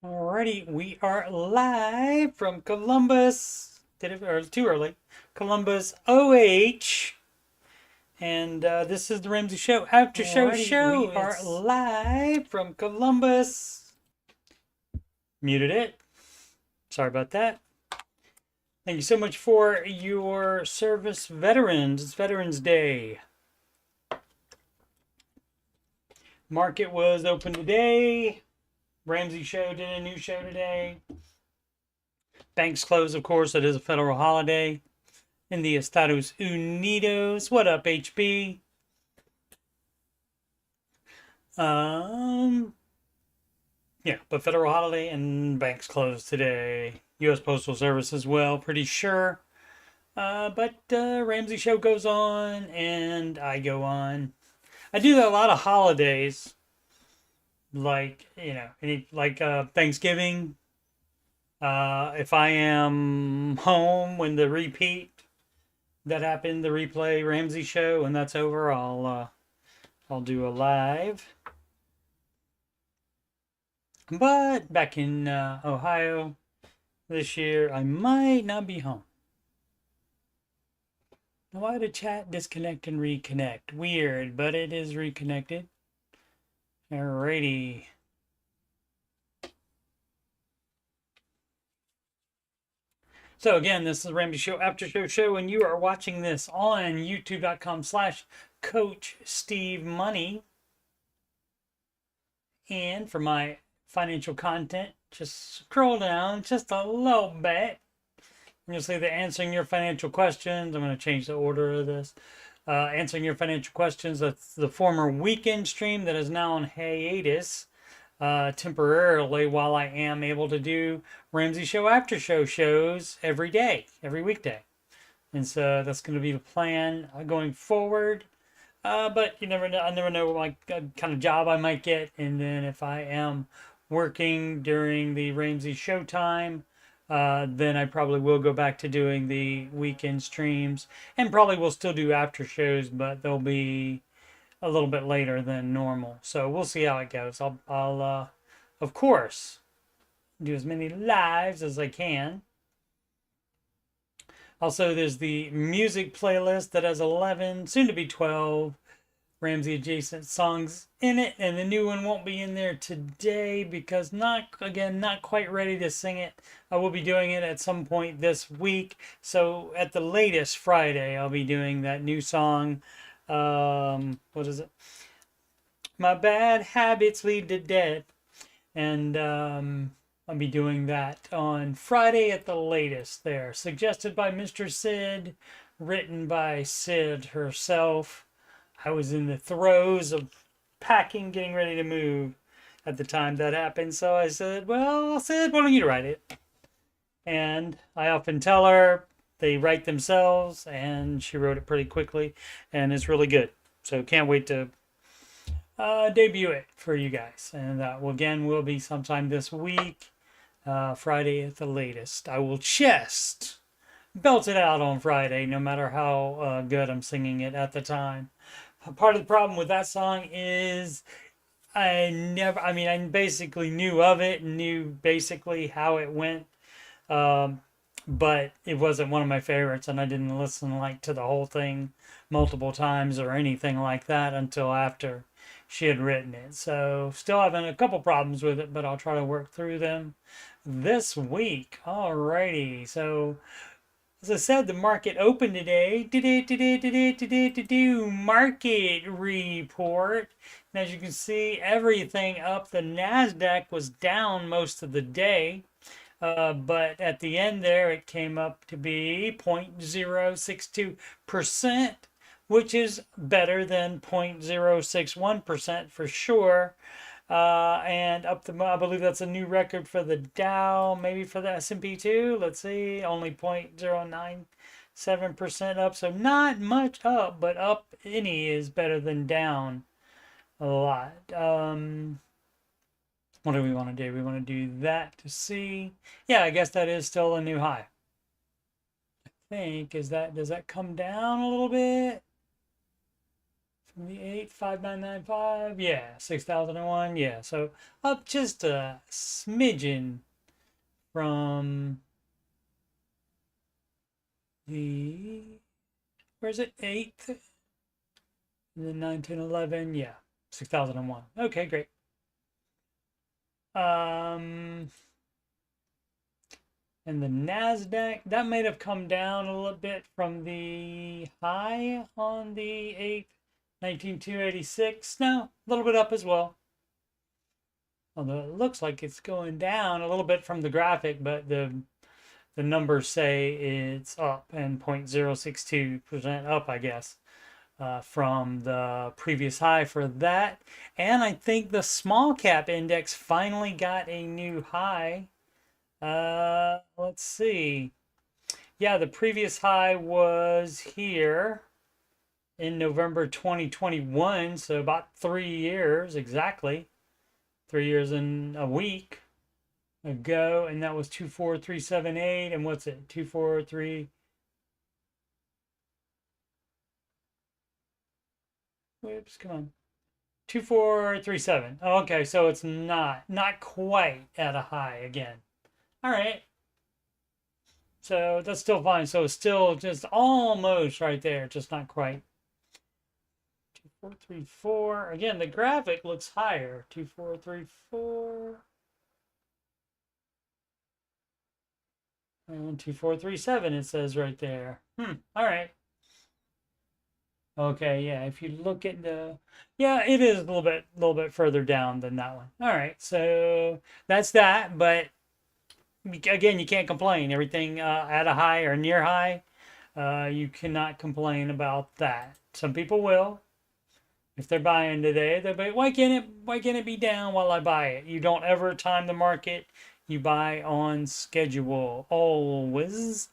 Alrighty, we are live from Columbus. Did it or too early? Columbus, OH, and this is the Ramsey Show After Show show. We are live from Columbus. Muted it. Sorry about that. Thank you so much for your service, veterans. It's Veterans Day. Market was open today. Ramsey Show did a new show today. Banks closed, of course. It is a federal holiday. In the Estados Unidos. What up, HB? Yeah, but federal holiday and banks closed today. U.S. Postal Service as well, pretty sure. But Ramsey Show goes on, and I go on. I do a lot of holidays, like Thanksgiving. If I am home when the repeat that happened, the replay Ramsey Show, and that's over, I'll do a live. But back in Ohio this year, I might not be home. Why did chat disconnect and reconnect? Weird, but it is reconnected. Alrighty. So again, this is the Ramsey Show After Show, and you are watching this on youtube.com/coachstevemoney. And for my financial content, just scroll down just a little bit. And you'll see the answering your financial questions. I'm going to change the order of this. Answering your financial questions. That's the former weekend stream that is now on hiatus. Temporarily while I am able to do Ramsey Show After Show shows every day, every weekday. And so that's going to be the plan going forward. But you never know. I never know what kind of job I might get. And then if I am working during the Ramsey Show time, then I probably will go back to doing the weekend streams. And probably will still do after shows, but they'll be a little bit later than normal. So we'll see how it goes. I'll of course, do as many lives as I can. Also, there's the music playlist that has 11, soon to be 12, Ramsey adjacent songs in it. And the new one won't be in there today because not quite ready to sing it. I will be doing it at some point this week. So at the latest Friday, I'll be doing that new song. What is it? My bad habits lead to death. And I'll be doing that on Friday at the latest there. Suggested by Mr. Sid, written by Sid herself. I was in the throes of packing, getting ready to move at the time that happened. So I said, well, Sid, why don't you write it? And I often tell her, they write themselves, and she wrote it pretty quickly, and it's really good. So can't wait to debut it for you guys. And that will be sometime this week, Friday at the latest. I will just belt it out on Friday, no matter how good I'm singing it at the time. Part of the problem with that song is I basically knew of it, knew basically how it went. But it wasn't one of my favorites, and I didn't listen to the whole thing multiple times or anything like that until after she had written it. So still having a couple problems with it, but I'll try to work through them this week. Alrighty, so as I said, the market opened today. Market report. And as you can see, everything up. The NASDAQ was down most of the day. But at the end there, it came up to be 0.062%, which is better than 0.061% for sure. And I believe that's a new record for the Dow, maybe for the S&P too. Let's see, only 0.097% up. So not much up, but up any is better than down a lot. What do we want to do? We want to do that to see. Yeah, I guess that is still a new high. I think, does that come down a little bit? The 85995, yeah, 6001, yeah. So up just a smidgen from the, where's it? 8th, and then 1911, yeah, 6001. Okay, great. And the NASDAQ, that might have come down a little bit from the high on the 8th, 19286. No, a little bit up as well. Although it looks like it's going down a little bit from the graphic, but the numbers say it's up and 0.062% up, I guess, from the previous high for that. And I think the small cap index finally got a new high. Let's see. Yeah, the previous high was here in November 2021, so about 3 years exactly. 3 years and a week ago, and that was 24378. And what's it? 243. Whoops, come on. 2437. Oh, okay, so it's not quite at a high again. All right. So that's still fine. So it's still just almost right there, just not quite. 2434. Again, the graphic looks higher. 2434. And 2437 it says right there. All right. Okay, yeah, if you look at the, yeah, it is a little bit further down than that one. All right, so that's that, but again, you can't complain. Everything at a high or near high, you cannot complain about that. Some people will. If they're buying today, they'll be, why can't it be down while I buy it? You don't ever time the market. You buy on schedule always.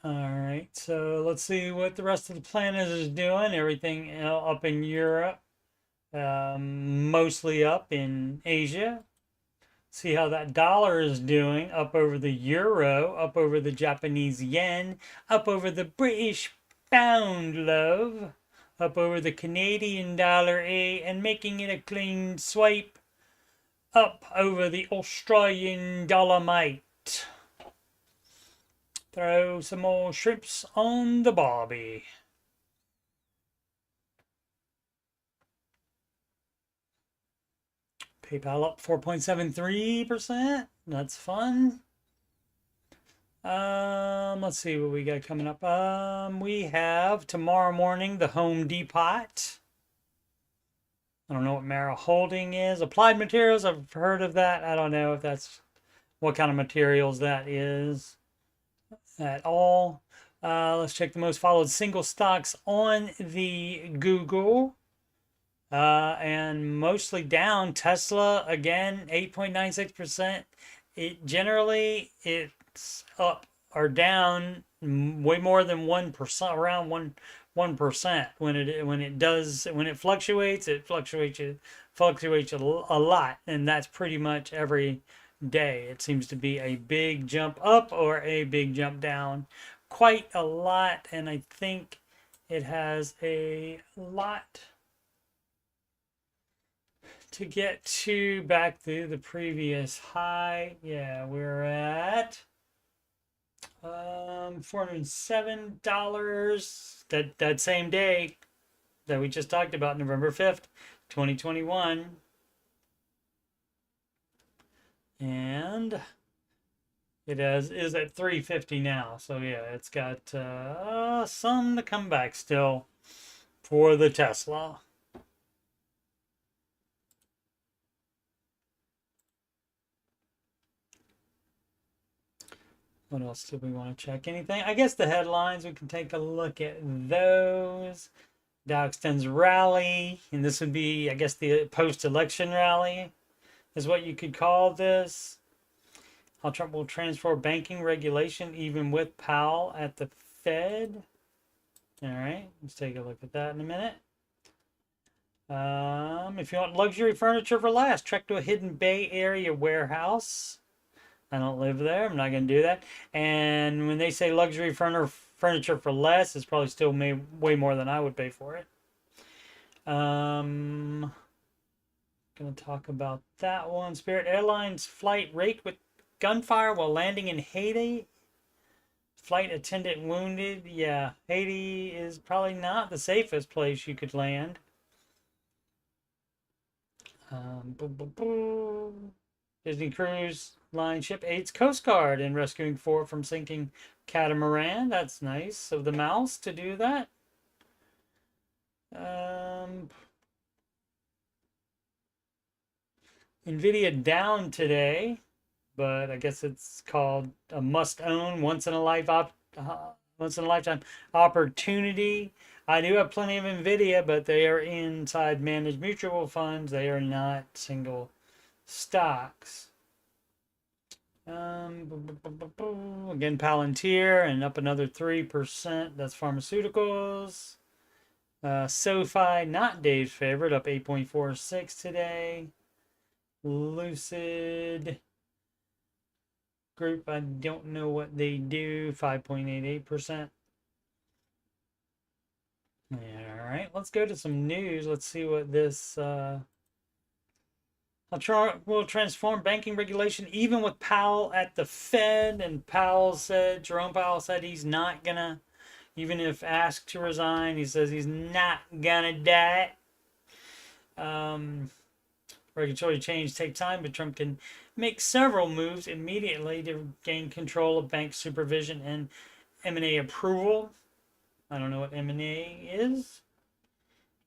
All right, so let's see what the rest of the planet is doing. Everything up in Europe, mostly up in Asia. See how that dollar is doing, up over the euro, up over the Japanese yen, up over the British pound, love, up over the Canadian dollar, and making it a clean swipe up over the Australian dollar-mite. Throw some more shrimps on the barbie. PayPal up 4.73%. That's fun. Let's see what we got coming up. We have tomorrow morning the Home Depot. I don't know what Mara Holding is. Applied Materials, I've heard of that. I don't know if that's what kind of materials that is at all. Let's check the most followed single stocks on the Google. And mostly down. Tesla again, 8.96%. It's up or down way more than 1%, around 1%. When it fluctuates, it fluctuates a lot, and that's pretty much every day. It seems to be a big jump up or a big jump down, quite a lot, and I think it has a lot to get to back to the previous high. Yeah, we're at $407 that same day that we just talked about, November 5th, 2021. And it is at 350 now. So yeah, it's got some to come back still for the Tesla. What else do we want to check? Anything? I guess the headlines, we can take a look at those. Dow extends rally, and this would be, I guess, the post-election rally is what you could call this. How Trump will transfer banking regulation even with Powell at the Fed. All right, let's take a look at that in a minute. If you want luxury furniture for last, trek to a hidden Bay Area warehouse. I don't live there. I'm not going to do that. And when they say luxury furniture for less is probably still way more than I would pay for it. Gonna talk about that one. Spirit Airlines flight raked with gunfire while landing in Haiti. Flight attendant wounded. Yeah, Haiti is probably not the safest place you could land. Boom, boom, boom. Disney Cruise Line ship aids Coast Guard in rescuing 4 from sinking catamaran. That's nice of the mouse to do that. NVIDIA down today, but I guess it's called a must-own, once in a lifetime opportunity. I do have plenty of NVIDIA, but they are inside managed mutual funds. They are not single stocks. Again, Palantir and up another 3%. That's pharmaceuticals. SoFi, not Dave's favorite, up 8.46 today. Lucid Group, I don't know what they do, 5.88%. All right, let's go to some news. Let's see what this will transform banking regulation, even with Powell at the Fed. And Jerome Powell said he's not gonna, even if asked to resign, he says he's not gonna do it. Regulatory change take time, but Trump can make several moves immediately to gain control of bank supervision and M&A approval. I don't know what M&A is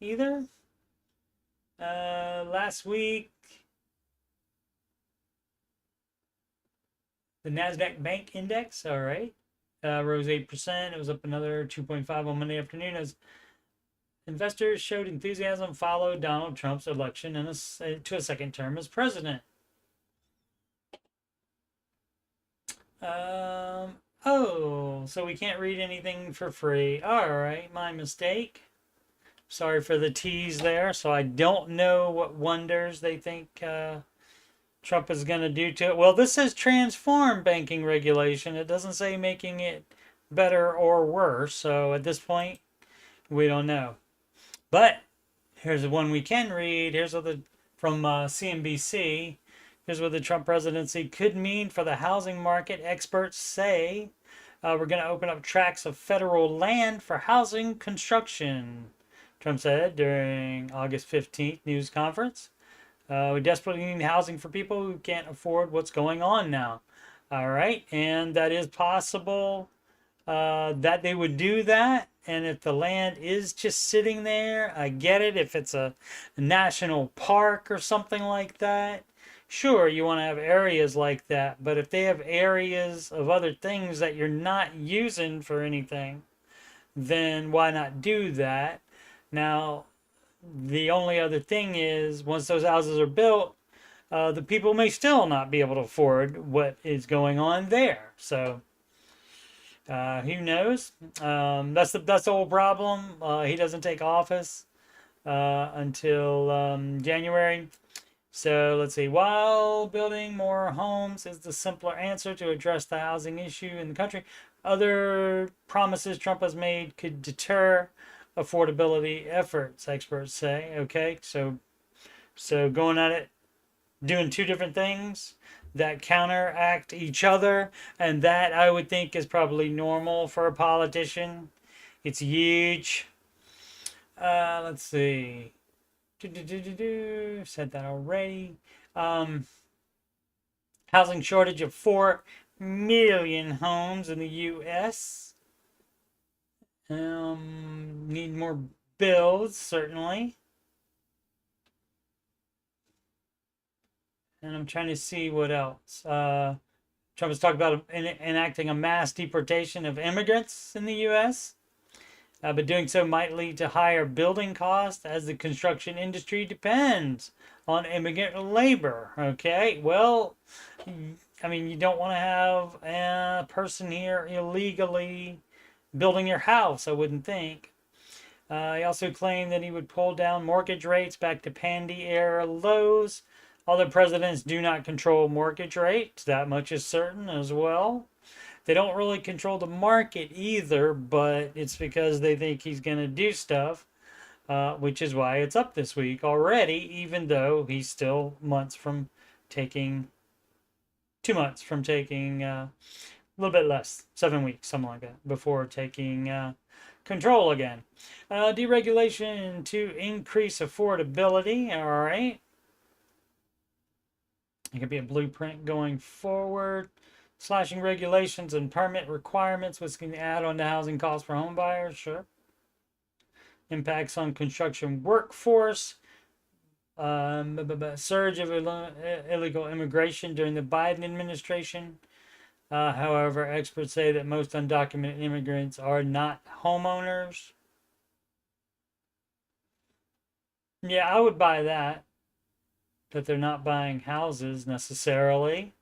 either. Last week, the NASDAQ Bank Index, all right, rose 8%. It was up another 2.5 on Monday afternoon as investors showed enthusiasm following Donald Trump's election to a second term as president. So we can't read anything for free. All right, my mistake. Sorry for the tease there. So I don't know what wonders they think Trump is going to do to it. Well, this says transform banking regulation. It doesn't say making it better or worse. So at this point, we don't know. But here's the one we can read. Here's what from CNBC. Here's what the Trump presidency could mean for the housing market. Experts say we're going to open up tracts of federal land for housing construction, Trump said during August 15th news conference. We desperately need housing for people who can't afford what's going on now. All right. And that is possible that they would do that. And if the land is just sitting there, I get it. If it's a national park or something like that, sure, you want to have areas like that. But if they have areas of other things that you're not using for anything, then why not do that? Now, the only other thing is, once those houses are built, the people may still not be able to afford what is going on there. So, who knows? That's the whole problem. He doesn't take office until January. So let's see. While building more homes is the simpler answer to address the housing issue in the country, other promises Trump has made could deter affordability efforts, experts say. Okay, so going at it, doing two different things that counteract each other, and that I would think is probably normal for a politician. It's huge. Let's see. Said that already. Housing shortage of 4 million homes in the U.S. Need more bills, certainly. And I'm trying to see what else. Trump has talked about enacting a mass deportation of immigrants in the U.S., but doing so might lead to higher building costs as the construction industry depends on immigrant labor. Okay, well, I mean, you don't want to have a person here illegally building your house, I wouldn't think. He also claimed that he would pull down mortgage rates back to Pandy-era lows. Other presidents do not control mortgage rates. That much is certain as well. They don't really control the market either, but it's because they think he's going to do stuff, which is why it's up this week already, even though he's still months from taking, 2 months from taking a little bit less, 7 weeks, something like that, before taking control again. Deregulation to increase affordability. All right. It could be a blueprint going forward. Slashing regulations and permit requirements, which can add on to housing costs for home buyers. Sure. Impacts on construction workforce. Surge of illegal immigration during the Biden administration. However, experts say that most undocumented immigrants are not homeowners. Yeah, I would buy that. That they're not buying houses necessarily.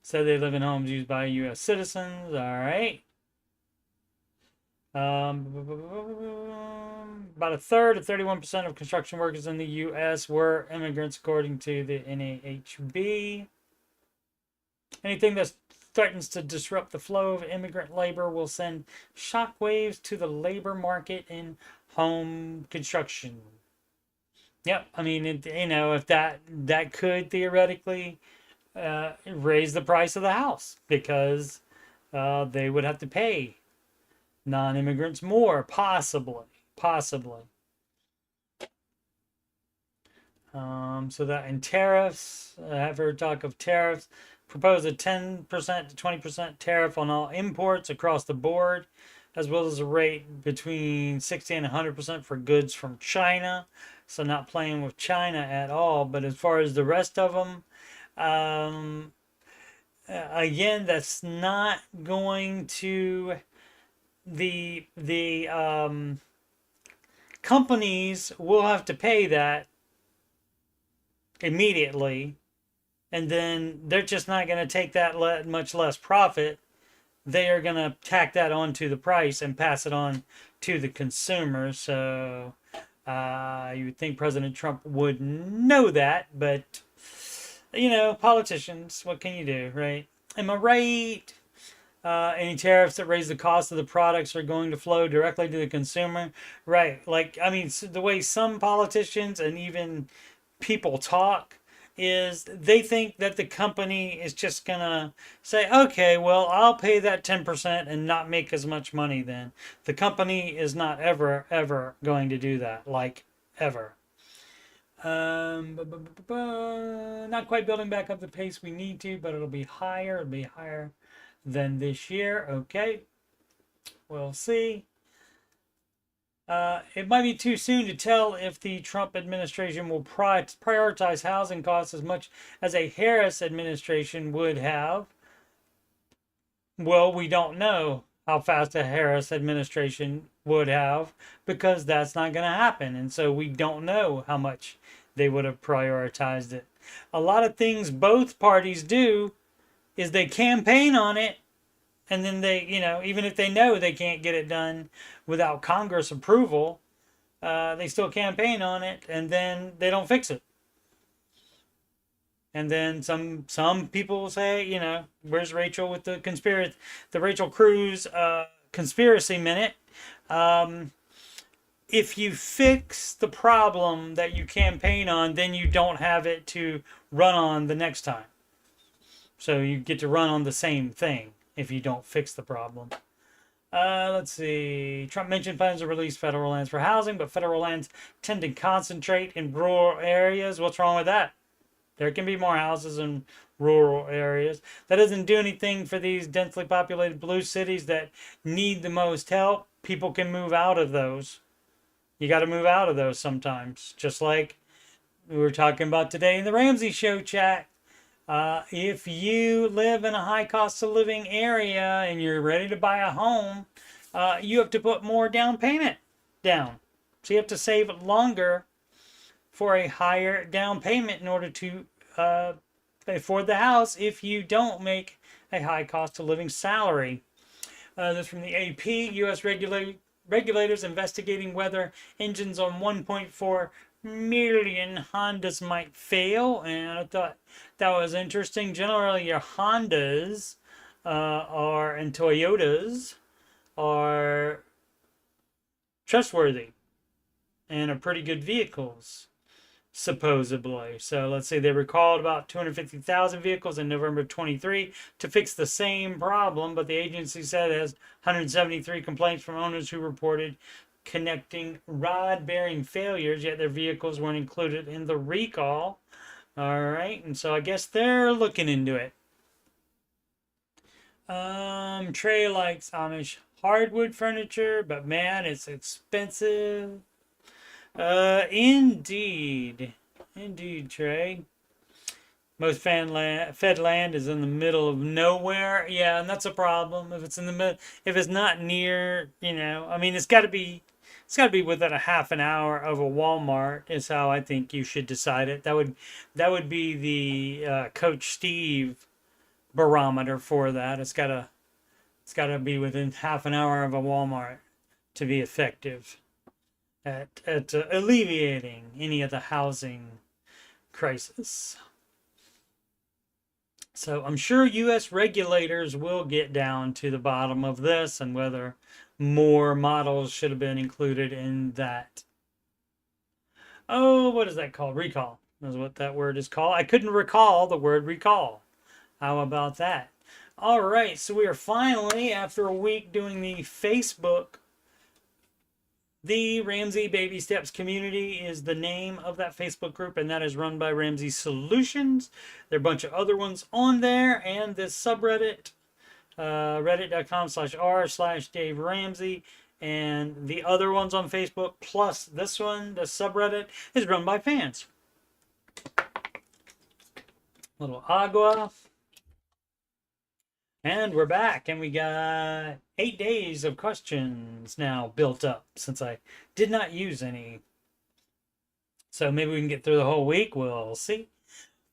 So they live in homes used by U.S. citizens. All right. About a third, of 31% of construction workers in the U.S. were immigrants, according to the NAHB. Anything that threatens to disrupt the flow of immigrant labor will send shockwaves to the labor market in home construction. Yep, I mean, if that could theoretically raise the price of the house, because they would have to pay non-immigrants more, possibly. So that in tariffs, I've heard talk of tariffs. Propose a 10% to 20% tariff on all imports across the board, as well as a rate between 60 and 100% for goods from China. So not playing with China at all. But as far as the rest of them, again, that's not going to the companies will have to pay that immediately, and then they're just not going to take that much less profit. They are going to tack that onto the price and pass it on to the consumer. So you would think President Trump would know that, but politicians, what can you do, right? Am I right? Any tariffs that raise the cost of the products are going to flow directly to the consumer, right? Like, I mean, the way some politicians and even people talk is they think that the company is just gonna say, okay, well, I'll pay that 10% and not make as much money then. The company is not ever going to do that, like, ever. Not quite building back up the pace we need to, but it'll be higher than this year. Okay, we'll see. It might be too soon to tell if the Trump administration will prioritize housing costs as much as a Harris administration would have. Well, we don't know how fast a Harris administration would have, because that's not going to happen. And so we don't know how much they would have prioritized it. A lot of things both parties do is they campaign on it, and then they, even if they know they can't get it done without Congress approval, they still campaign on it, and then they don't fix it. And then some people will say, where's Rachel with the Rachel Cruz conspiracy minute? If you fix the problem that you campaign on, then you don't have it to run on the next time. So you get to run on the same thing if you don't fix the problem. Let's see. Trump mentioned plans to release federal lands for housing, but federal lands tend to concentrate in rural areas. What's wrong with that? There can be more houses in rural areas. That doesn't do anything for these densely populated blue cities that need the most help. People can move out of those. You got to move out of those sometimes. Just like we were talking about today in the Ramsey Show chat. If you live in a high cost of living area and you're ready to buy a home, you have to put more down payment down. So you have to save longer for a higher down payment in order to afford the house if you don't make a high cost of living salary. This from the AP. U.S. regulators investigating whether engines on 1.4 million Hondas might fail, and I thought that was interesting. Generally, your Hondas and Toyotas are trustworthy and are pretty good vehicles, supposedly. So let's say they recalled about 250,000 vehicles in November 23 to fix the same problem, but the agency said it has 173 complaints from owners who reported connecting rod-bearing failures, yet their vehicles weren't included in the recall. All right, and so I guess they're looking into it. Trey likes Amish hardwood furniture, but man, it's expensive. Indeed, Trey. Most fed land is in the middle of nowhere. Yeah, and that's a problem. If it's in the middle, if it's not near, I mean, it's got to be within a half an hour of a Walmart. Is how I think you should decide it. That would be the Coach Steve barometer for that. It's gotta be within half an hour of a Walmart to be effective at alleviating any of the housing crisis. So I'm sure U.S. regulators will get down to the bottom of this and whether more models should have been included in that. Oh, what is that called? Recall. That's what that word is called. I couldn't recall the word recall. How about that? All right, so we are finally, after a week doing the Facebook, the Ramsey Baby Steps Community is the name of that Facebook group, and that is run by Ramsey Solutions. There are a bunch of other ones on there, and this subreddit, reddit.com/r/Dave Ramsey, and the other ones on Facebook, plus this one, the subreddit, is run by fans. Little agua. And we're back, and we got 8 days of questions now built up since I did not use any. So maybe we can get through the whole week. We'll see.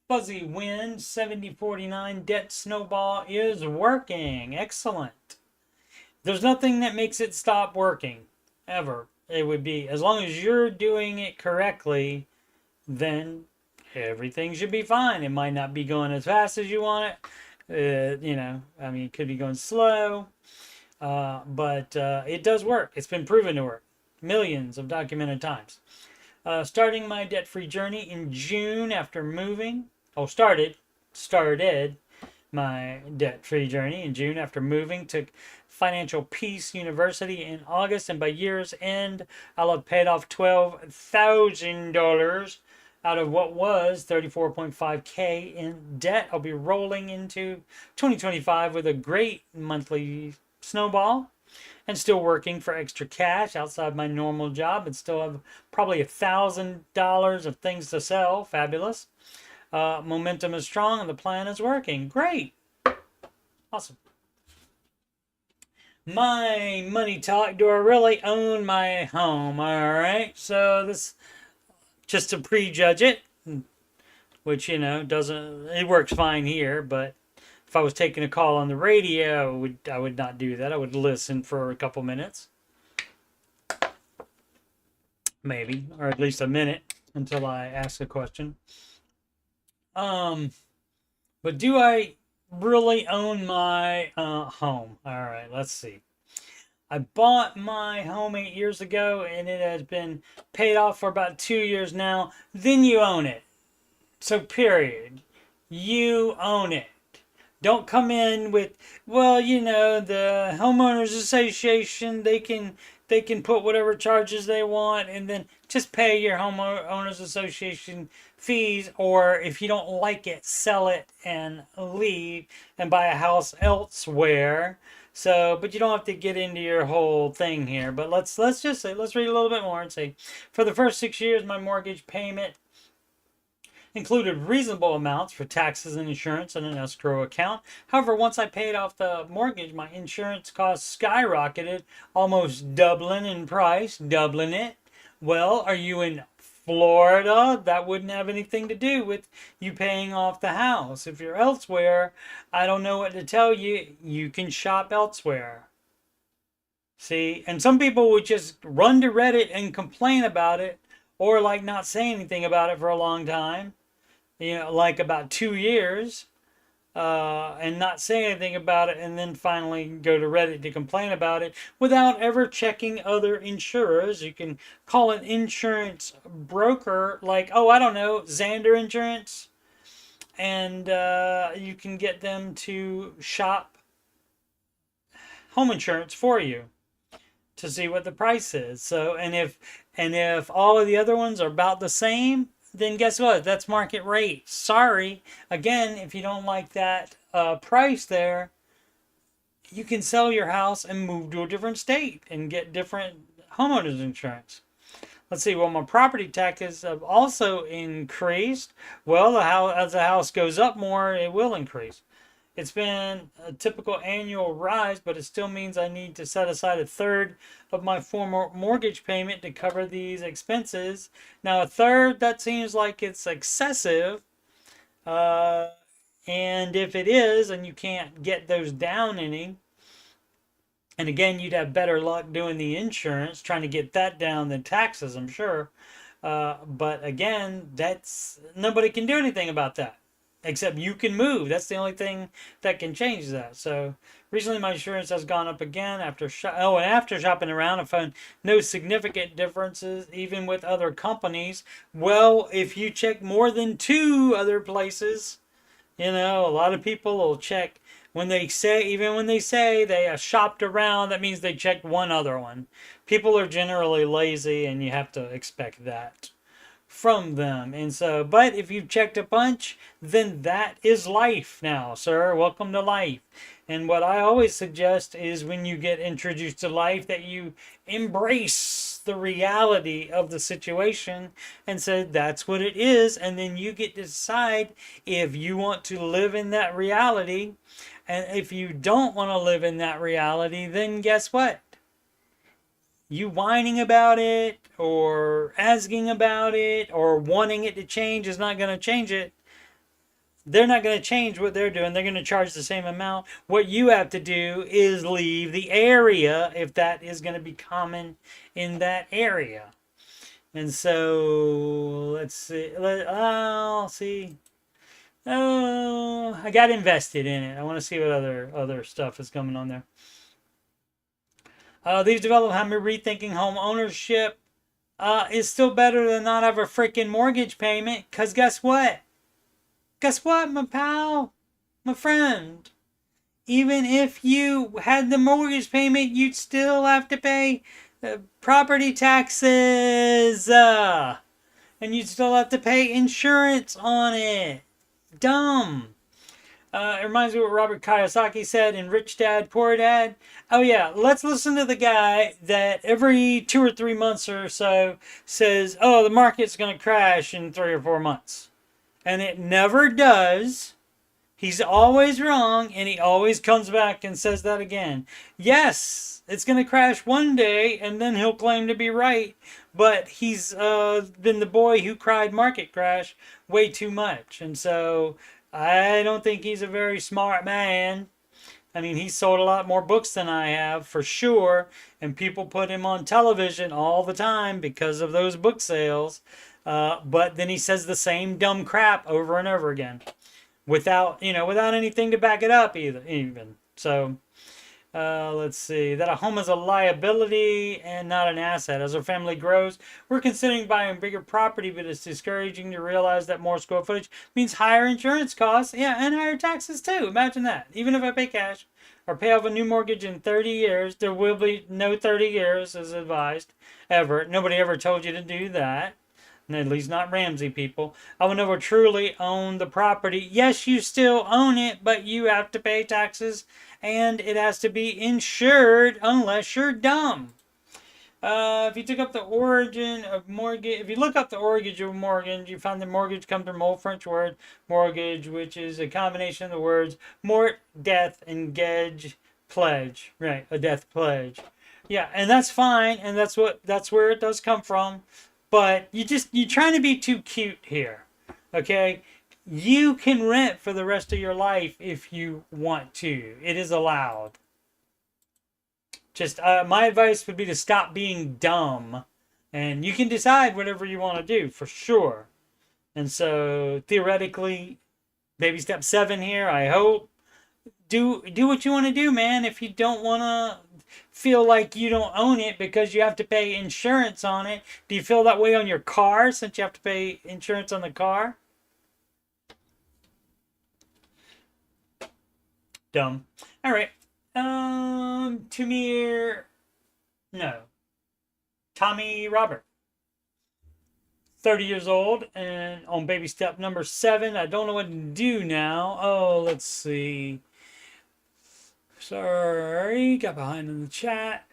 Fuzzy Wind 7049 Debt Snowball is working. Excellent. There's nothing that makes it stop working, ever. It would be, as long as you're doing it correctly, then everything should be fine. It might not be going as fast as you want it. I mean, it could be going slow, but it does work. It's been proven to work millions of documented times. Starting my debt-free journey in June after moving. Started my debt-free journey in June after moving to Financial Peace University in August, and by year's end, I'll have paid off $12,000 out of what was $34.5K in debt. I'll be rolling into 2025 with a great monthly snowball and still working for extra cash outside my normal job and still have probably $1,000 of things to sell. Fabulous. Momentum is strong and the plan is working. Great. Awesome. My money talk. Do I really own my home? All right. So this, just to prejudge it, which, it works fine here, but if I was taking a call on the radio, I would not do that. I would listen for a couple minutes. Maybe, or at least a minute until I ask a question. But do I really own my home? All right, let's see. I bought my home 8 years ago, and it has been paid off for about 2 years now. Then you own it. So, period. You own it. Don't come in with, the homeowners association, they can put whatever charges they want, and then just pay your homeowners association fees, or if you don't like it, sell it and leave and buy a house elsewhere. So, but you don't have to get into your whole thing here. But let's just say, let's read a little bit more and say, for the first 6 years, my mortgage payment included reasonable amounts for taxes and insurance and an escrow account. However, once I paid off the mortgage, my insurance costs skyrocketed, almost doubling in price, doubling it. Well, are you in Florida? That wouldn't have anything to do with you paying off the house. If you're elsewhere, I don't know what to tell you. You can shop elsewhere. See, and some people would just run to Reddit and complain about it, or like not say anything about it for a long time, like about 2 years, and not say anything about it, and then finally go to Reddit to complain about it without ever checking other insurers. You can call an insurance broker, like, oh, I don't know, Xander Insurance, and you can get them to shop home insurance for you to see what the price is. So, and if all of the other ones are about the same, then guess what? That's market rate. Sorry. Again, if you don't like that price there, you can sell your house and move to a different state and get different homeowners insurance. Let's see. Well, my property taxes have also increased. Well, as the house goes up more, it will increase. It's been a typical annual rise, but it still means I need to set aside a third of my former mortgage payment to cover these expenses. Now, a third, that seems like it's excessive. And if it is, and you can't get those down any, and again, you'd have better luck doing the insurance, trying to get that down than taxes, I'm sure. But again, nobody can do anything about that. Except you can move. That's the only thing that can change that. So recently my insurance has gone up again after shopping around, I found no significant differences even with other companies. Well, if you check more than 2 other places, a lot of people will check when they say they shopped around, that means they checked one other one. People are generally lazy, and you have to expect that from them. And so, but if you've checked a bunch, then that is life now, sir. Welcome to life. And what I always suggest is when you get introduced to life, that you embrace the reality of the situation and say that's what it is, and then you get to decide if you want to live in that reality. And if you don't want to live in that reality, then guess what? You whining about it or asking about it or wanting it to change is not going to change it. They're not going to change what they're doing. They're going to charge the same amount. What you have to do is leave the area if that is going to be common in that area. And so, let's see. I'll see. Oh, I got invested in it. I want to see what other stuff is coming on there. These developers have me rethinking home ownership. Is still better than not have a freaking mortgage payment. Because guess what? Guess what, my pal? My friend? Even if you had the mortgage payment, you'd still have to pay property taxes. And you'd still have to pay insurance on it. Dumb. It reminds me of what Robert Kiyosaki said in Rich Dad, Poor Dad. Oh yeah, let's listen to the guy that every 2 or 3 months or so says, oh, the market's going to crash in 3 or 4 months. And it never does. He's always wrong, and he always comes back and says that again. Yes, it's going to crash one day, and then he'll claim to be right. But he's been the boy who cried market crash way too much. And so I don't think he's a very smart man. I mean, he's sold a lot more books than I have, for sure. And people put him on television all the time because of those book sales. But then he says the same dumb crap over and over again. Without anything to back it up even. So, let's see. That a home is a liability and not an asset. As our family grows, we're considering buying a bigger property, but it's discouraging to realize that more square footage means higher insurance costs. Yeah, and higher taxes too. Imagine that. Even if I pay cash or pay off a new mortgage in 30 years, there will be no 30 years as advised. Ever. Nobody ever told you to do that. At least not Ramsey people. I will never truly own the property. Yes, you still own it, but you have to pay taxes, and it has to be insured unless you're dumb. If you took up the origin of mortgage, if you look up the origin of mortgage, you find that mortgage comes from old French word mortgage, which is a combination of the words mort, death, and gage, pledge. Right, a death pledge. Yeah, and that's fine, and that's where it does come from. But you're trying to be too cute here, okay? You can rent for the rest of your life if you want to. It is allowed. Just my advice would be to stop being dumb And you can decide whatever you want to do, for sure. And so, theoretically, baby step 7 here, I hope. Do what you want to do, man. If you don't want to feel like you don't own it because you have to pay insurance on it, do you feel that way on your car since you have to pay insurance on the car? Dumb. All right. Tamir. No. Tommy Robert. 30 years old and on baby step number 7. I don't know what to do now. Oh, let's see. Sorry, got behind in the chat.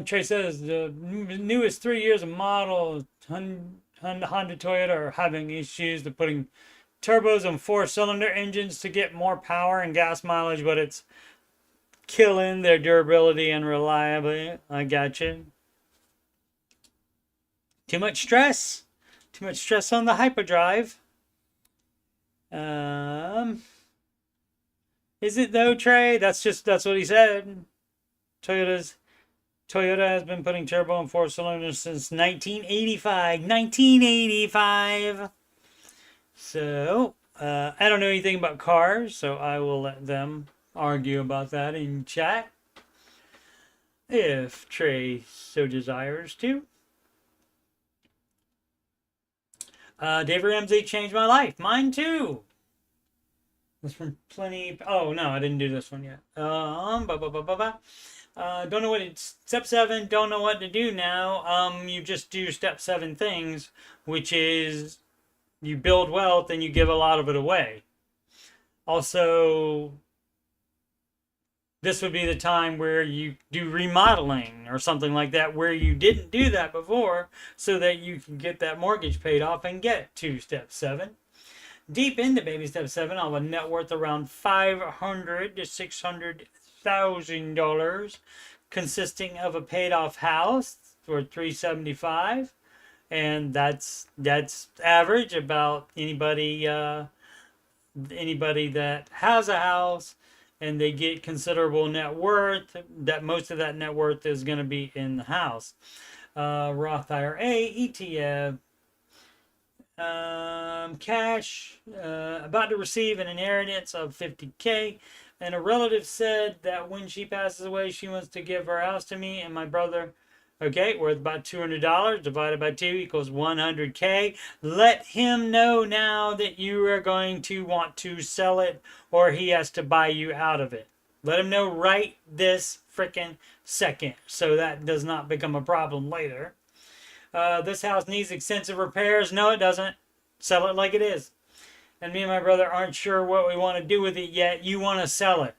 Trey says the newest 3 years of model Honda Toyota are having issues. They're putting turbos on 4-cylinder engines to get more power and gas mileage, but it's killing their durability and reliability. I got you. Too much stress. Too much stress on the hyperdrive. Is it though, Trey? That's what he said. Toyota has been putting turbo on 4 cylinders since 1985. 1985. So, I don't know anything about cars, so I will let them argue about that in chat, if Trey so desires to. Dave Ramsey changed my life. Mine too. This from plenty. Oh no, I didn't do this one yet. Don't know what it's step 7. Don't know what to do now. You just do step 7 things, which is you build wealth and you give a lot of it away. Also, this would be the time where you do remodeling or something like that, where you didn't do that before, so that you can get that mortgage paid off and get to step 7. Deep into baby step 7, I'll have a net worth around $500,000 to $600,000, consisting of a paid off house for $375,000, and that's average. About anybody that has a house and they get considerable net worth, that most of that net worth is going to be in the house. Roth IRA, ETF, cash, about to receive an inheritance of $50,000, and a relative said that when she passes away, she wants to give her house to me and my brother. Okay, worth about $200 divided by 2 equals $100,000. Let him know now that you are going to want to sell it, or he has to buy you out of it. Let him know right this freaking second, so that does not become a problem later. This house needs extensive repairs. No, it doesn't. Sell it like it is. And me and my brother aren't sure what we want to do with it yet. You want to sell it.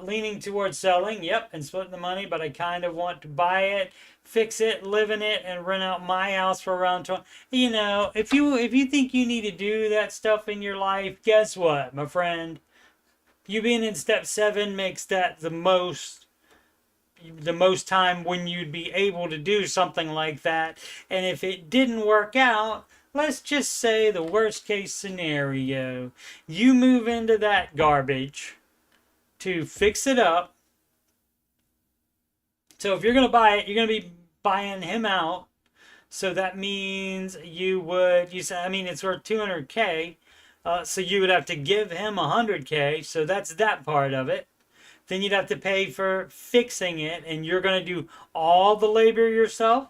Leaning towards selling, yep, and splitting the money, but I kind of want to buy it, fix it, live in it, and rent out my house for around 20. You know, if you think you need to do that stuff in your life, guess what, my friend? You being in step 7 makes that the most time when you'd be able to do something like that. And if it didn't work out, let's just say the worst case scenario, you move into that garbage to fix it up. So if you're going to buy it, you're going to be buying him out. So that means it's worth $200,000. So you would have to give him $100,000. So that's that part of it. Then you'd have to pay for fixing it, and you're going to do all the labor yourself.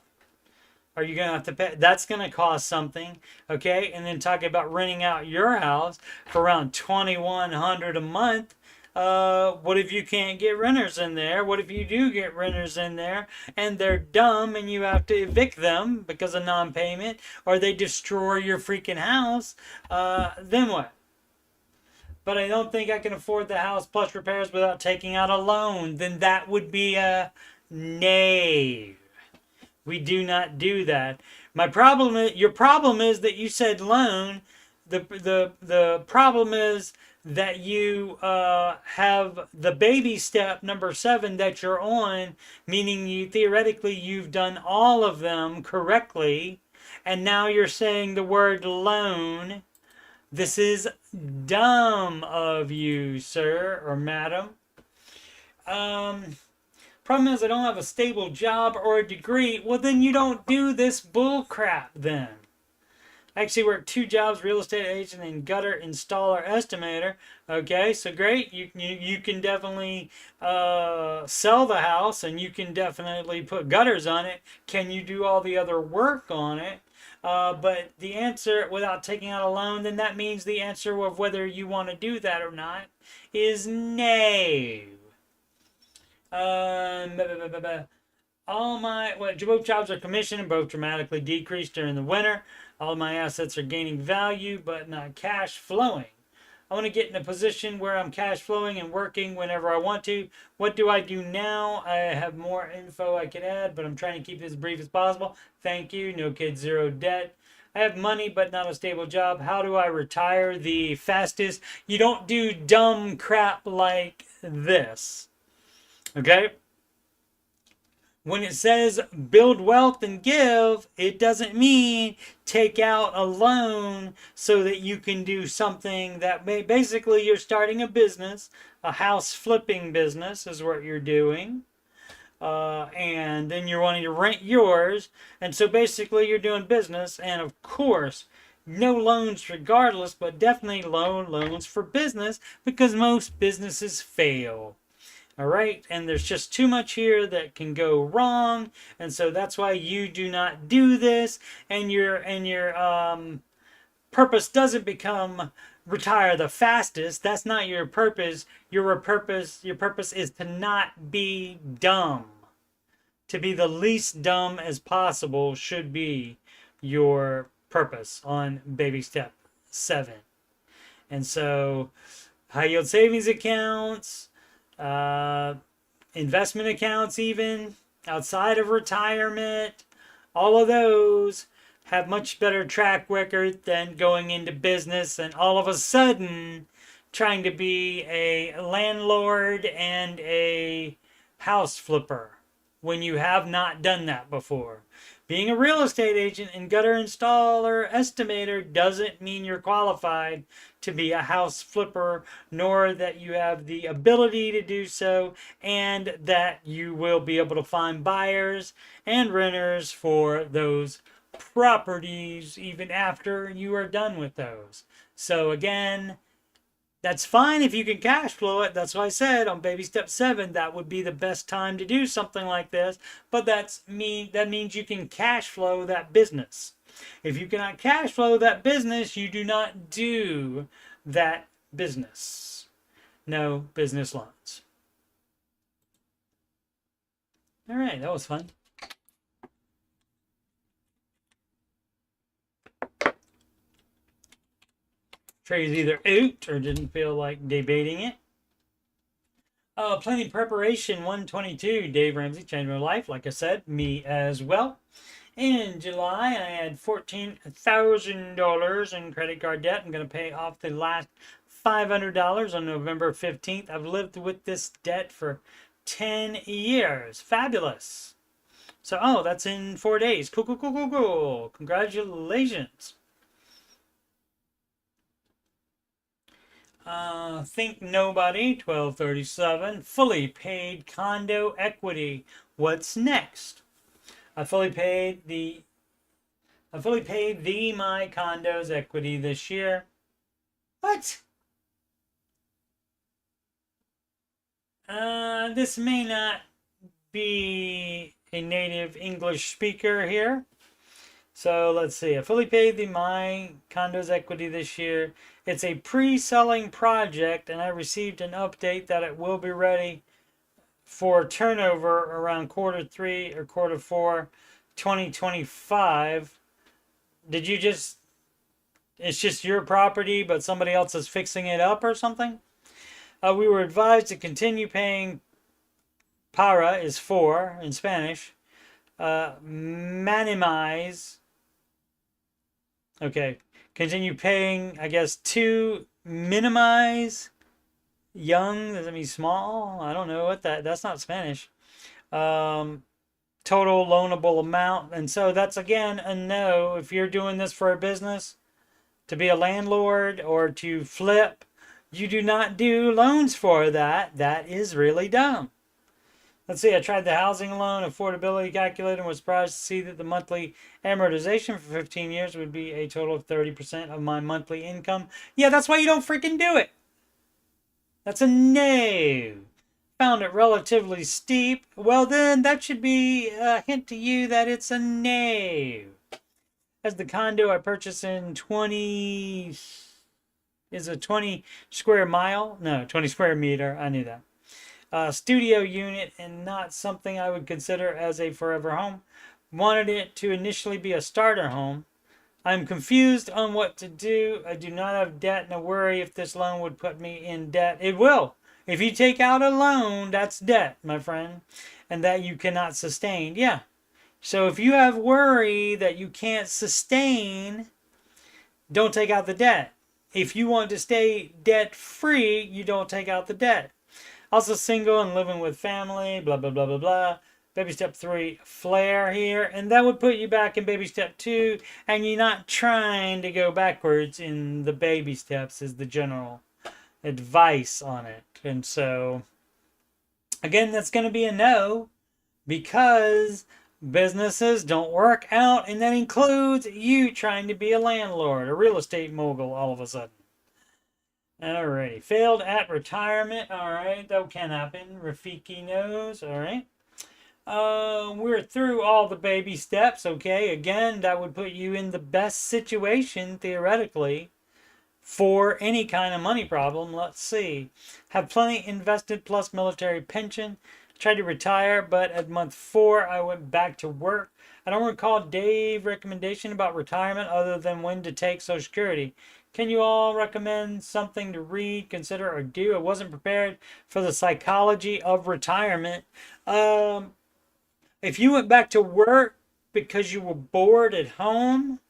Are you going to have to pay? That's going to cost something. Okay. And then talking about renting out your house for around $2,100 a month. What if you can't get renters in there? What if you do get renters in there and they're dumb and you have to evict them because of non-payment, or they destroy your freaking house? Then what? But I don't think I can afford the house plus repairs without taking out a loan. Then that would be a nay. We do not do that. Your problem is that you said loan. The problem is that you have the baby step number 7 that you're on, meaning you've done all of them correctly, and now you're saying the word loan. This is dumb of you, sir or madam. Problem is I don't have a stable job or a degree. Well, then you don't do this bull crap then. I actually work 2 jobs, real estate agent and gutter installer estimator. Okay, so great. You can definitely sell the house and you can definitely put gutters on it. Can you do all the other work on it? But the answer, without taking out a loan, then that means the answer of whether you want to do that or not is no. Both jobs are commissioned and both dramatically decreased during the winter. All my assets are gaining value, but not cash flowing. I want to get in a position where I'm cash flowing and working whenever I want to. What do I do now? I have more info I could add, but I'm trying to keep this as brief as possible. Thank you. No kids, 0 debt. I have money, but not a stable job. How do I retire the fastest? You don't do dumb crap like this. Okay? When it says build wealth and give, it doesn't mean take out a loan so that you can do something that basically you're starting a business, a house flipping business is what you're doing. And then you're wanting to rent yours. And so basically you're doing business. And of course, no loans regardless, but definitely loans for business because most businesses fail. All right, and there's just too much here that can go wrong, and so that's why you do not do this, and your purpose doesn't become retire the fastest. That's not your purpose. Your purpose is to not be dumb. To be the least dumb as possible should be your purpose on baby step 7. And so high yield savings accounts, investment accounts, even outside of retirement, all of those have much better track record than going into business and all of a sudden trying to be a landlord and a house flipper when you have not done that before. Being a real estate agent and gutter installer estimator doesn't mean you're qualified to be a house flipper, nor that you have the ability to do so, and that you will be able to find buyers and renters for those properties even after you are done with those. So again, that's fine if you can cash flow it. That's why I said on baby step 7, that would be the best time to do something like this. But that means you can cash flow that business. If you cannot cash flow that business, you do not do that business. No business loans. All right, that was fun. Trey's either out or didn't feel like debating it. Plenty preparation 122. Dave Ramsey changed my life. Like I said, me as well. In July, I had $14,000 in credit card debt. I'm going to pay off the last $500 on November 15th. I've lived with this debt for 10 years. Fabulous. So, that's in 4 days. Cool. Congratulations. Think Nobody, 1237. Fully paid condo equity. What's next? I fully paid the my condo's equity this year. What? This may not be a native English speaker here. So let's see. I fully paid my condo's equity this year. It's a pre-selling project, and I received an update that it will be ready for turnover around Q3 or Q4 2025. It's just your property, but somebody else is fixing it up or something? We were advised to continue paying. Para is 4 in Spanish. Minimize. Okay. Continue paying, I guess, to minimize. Young, does that mean small? I don't know what that's not Spanish. Total loanable amount. And so that's, again, a no. If you're doing this for a business, to be a landlord or to flip, you do not do loans for that. That is really dumb. Let's see, I tried the housing loan affordability calculator and was surprised to see that the monthly amortization for 15 years would be a total of 30% of my monthly income. Yeah, that's why you don't freaking do it. That's a no. Found it relatively steep. Well, then that should be a hint to you that it's a no. As the condo I purchased in 20 is a 20 square mile? No, 20 square meter. I knew that. Studio unit and not something I would consider as a forever home. Wanted it to initially be a starter home. I'm confused on what to do. I do not have debt and I worry if this loan would put me in debt. It will. If you take out a loan, that's debt, my friend, and that you cannot sustain. Yeah. So if you have worry that you can't sustain, don't take out the debt. If you want to stay debt free, you don't take out the debt. Also single and living with family, blah, blah, blah, blah, blah. Baby step 3, flare here. And that would put you back in baby step 2. And you're not trying to go backwards in the baby steps is the general advice on it. And so, again, that's going to be a no. Because businesses don't work out. And that includes you trying to be a landlord, a real estate mogul all of a sudden. Alrighty. Failed at retirement. Alright. That can happen. Rafiki knows. Alright. We're through all the baby steps, okay? Again, that would put you in the best situation, theoretically, for any kind of money problem. Let's see. Have plenty invested plus military pension. Tried to retire, but at month 4, I went back to work. I don't recall Dave's recommendation about retirement other than when to take Social Security. Can you all recommend something to read, consider, or do? I wasn't prepared for the psychology of retirement. If you went back to work because you were bored at home,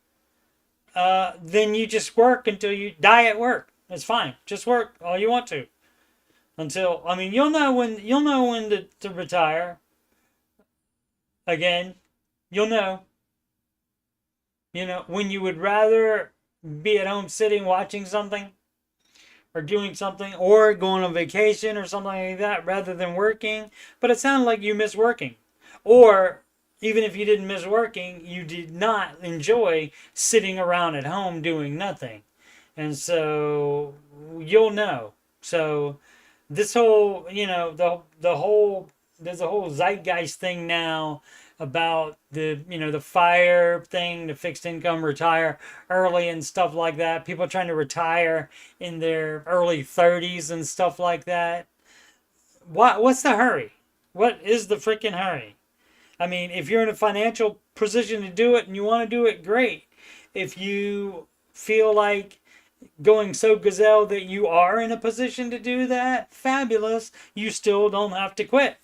then you just work until you die at work. It's fine. Just work all you want to. Until, I mean, you'll know when to retire. Again, you'll know. You know, when you would rather be at home sitting watching something or doing something or going on vacation or something like that rather than working. But it sounded like you miss working. Or even if you didn't miss working, you did not enjoy sitting around at home doing nothing. And so you'll know. So this whole, you know, there's a whole zeitgeist thing now about the FIRE thing, the fixed income retire early and stuff like that. People trying to retire in their early 30s and stuff like that. What's the hurry? What is the freaking hurry? I mean, if you're in a financial position to do it and you want to do it, great. If you feel like going so gazelle that you are in a position to do that, fabulous. You still don't have to quit.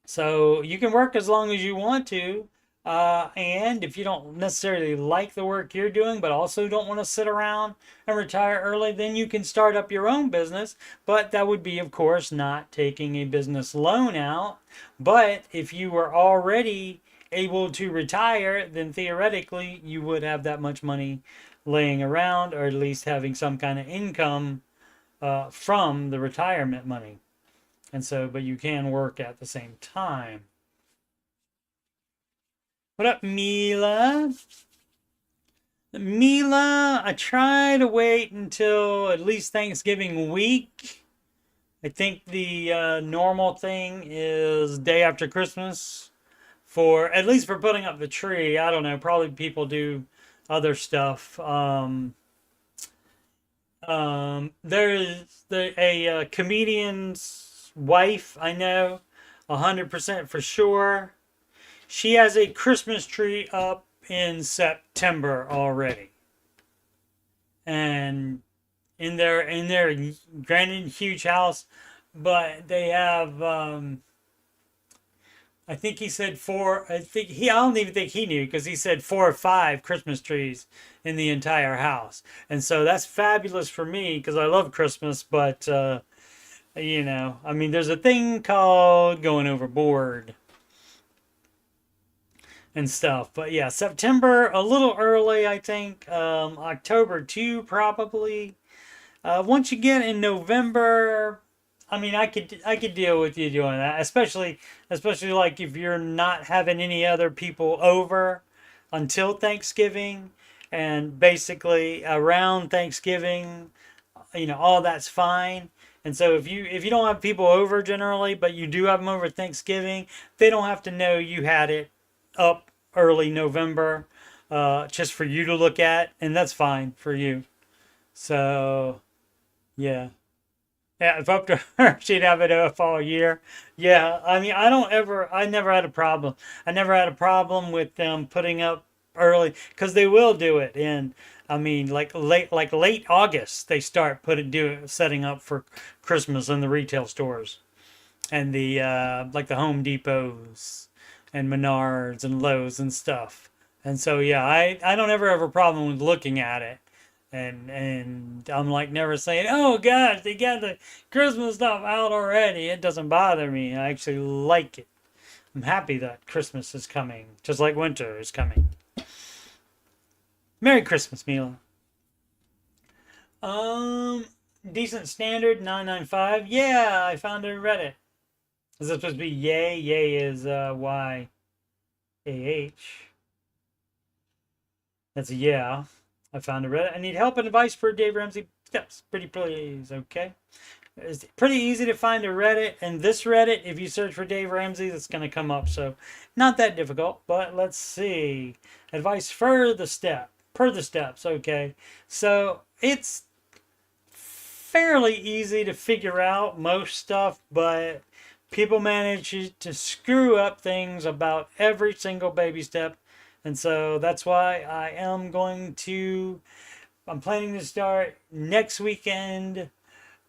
So you can work as long as you want to. And if you don't necessarily like the work you're doing, but also don't want to sit around and retire early, then you can start up your own business. But that would be, of course, not taking a business loan out. But if you were already able to retire, then theoretically you would have that much money laying around, or at least having some kind of income from the retirement money. And so, but you can work at the same time. What up, Mila? Mila, I try to wait until at least Thanksgiving week. I think the normal thing is day after Christmas, for at least for putting up the tree. I don't know, probably people do other stuff. There's a comedian's wife, I know 100% for sure. She has a Christmas tree up in September already. And in their granted huge house, but they have I think he said I don't even think he knew, because he said 4 or 5 Christmas trees in the entire house. And so that's fabulous for me because I love Christmas, but you know, I mean, there's a thing called going overboard and stuff. But yeah, September a little early, I think. October too, probably. Once you get in November, I mean, I could deal with you doing that, especially like if you're not having any other people over until Thanksgiving, and basically around Thanksgiving, all that's fine. And so if you don't have people over generally, but you do have them over Thanksgiving, they don't have to know you had it up early November, just for you to look at, and that's fine for you. So yeah. Yeah, if up to her, she'd have it up all year. Yeah, I mean, I never had a problem. I never had a problem with them putting up early because they will do it. And I mean, like late August, they start setting up for Christmas in the retail stores and the like the Home Depots and Menards and Lowe's and stuff. And so yeah, I don't ever have a problem with looking at it. And I'm like never saying, "Oh gosh, they got the Christmas stuff out already." It doesn't bother me. I actually like it. I'm happy that Christmas is coming, just like winter is coming. Merry Christmas, Mila. Um, Decent standard 995. Yeah, I found it in Reddit. Is it supposed to be yay? Yay is YAH. That's a yeah. I found a Reddit. I need help and advice for Dave Ramsey steps. Pretty please. Okay. It's pretty easy to find a Reddit, and this Reddit, if you search for Dave Ramsey, that's going to come up. So, not that difficult. But let's see. Advice for the step. Per the steps. Okay. So it's fairly easy to figure out most stuff, but people manage to screw up things about every single baby step. And so that's why I'm planning to start next weekend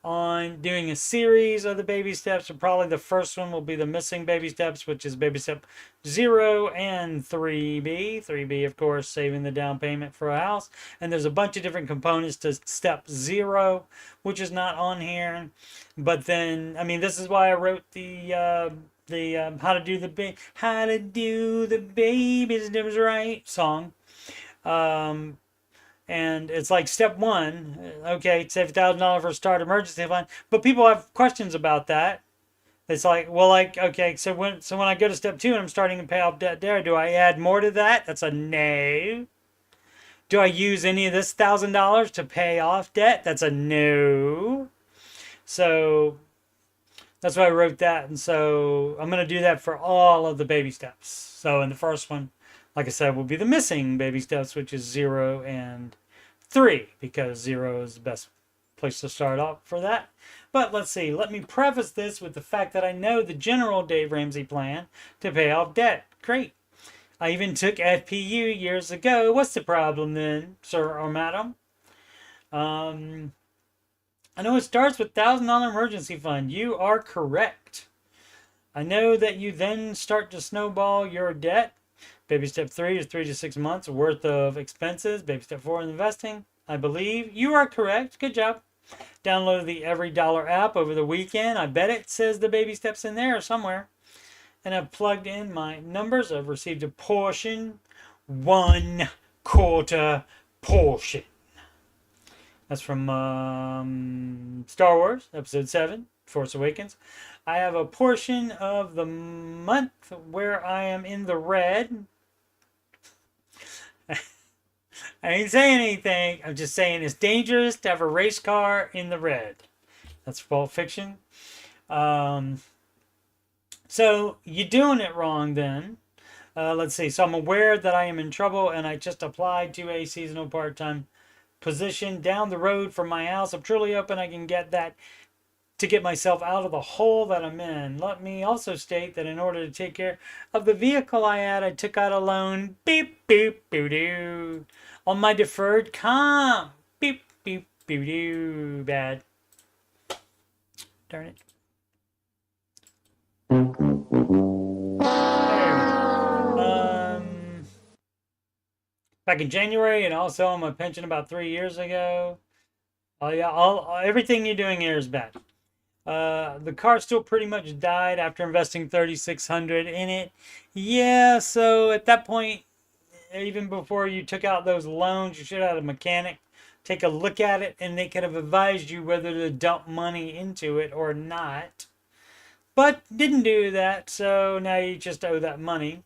on doing a series of the baby steps. And probably the first one will be the missing baby steps, which is baby step 0 and 3B. 3B, of course, saving the down payment for a house. And there's a bunch of different components to step 0, which is not on here. But then, I mean, this is why I wrote the how to do the baby steps right song. Um, and it's like step 1, okay, save $1,000 for a start emergency fund. But people have questions about that. It's like, well, like, okay, so when I go to step 2 and I'm starting to pay off debt there, do I add more to that? That's a no. Do I use any of this $1,000 to pay off debt? That's a no. So that's why I wrote that. And so I'm going to do that for all of the baby steps. So in the first one, like I said, will be the missing baby steps, which is 0 and 3, because 0 is the best place to start off for that. But let's see. Let me preface this with the fact that I know the general Dave Ramsey plan to pay off debt. Great. I even took FPU years ago. What's the problem then, sir or madam? I know it starts with $1,000 emergency fund. You are correct. I know that you then start to snowball your debt. Baby step 3 is 3 to 6 months worth of expenses. Baby step 4 is investing. I believe you are correct. Good job. Download the Every Dollar app over the weekend. I bet it says the baby steps in there somewhere. And I've plugged in my numbers. I've received a portion. 1/4 portion. That's from Star Wars, Episode 7, Force Awakens. I have a portion of the month where I am in the red. I ain't saying anything. I'm just saying it's dangerous to have a race car in the red. That's Pulp Fiction. So you're doing it wrong then. Let's see. So I'm aware that I am in trouble, and I just applied to a seasonal part-time position down the road from my house. I'm truly hoping I can get that to get myself out of the hole that I'm in. Let me also state that in order to take care of the vehicle I had, I took out a loan. Beep, beep, boo doo. On my deferred comp. Beep, beep, boo doo. Bad. Darn it. Back in January, and also on my pension about 3 years ago. Oh yeah, everything you're doing here is bad. The car still pretty much died after investing $3,600 in it. Yeah, so at that point, even before you took out those loans, you should have had a mechanic take a look at it, and they could have advised you whether to dump money into it or not. But didn't do that, so now you just owe that money.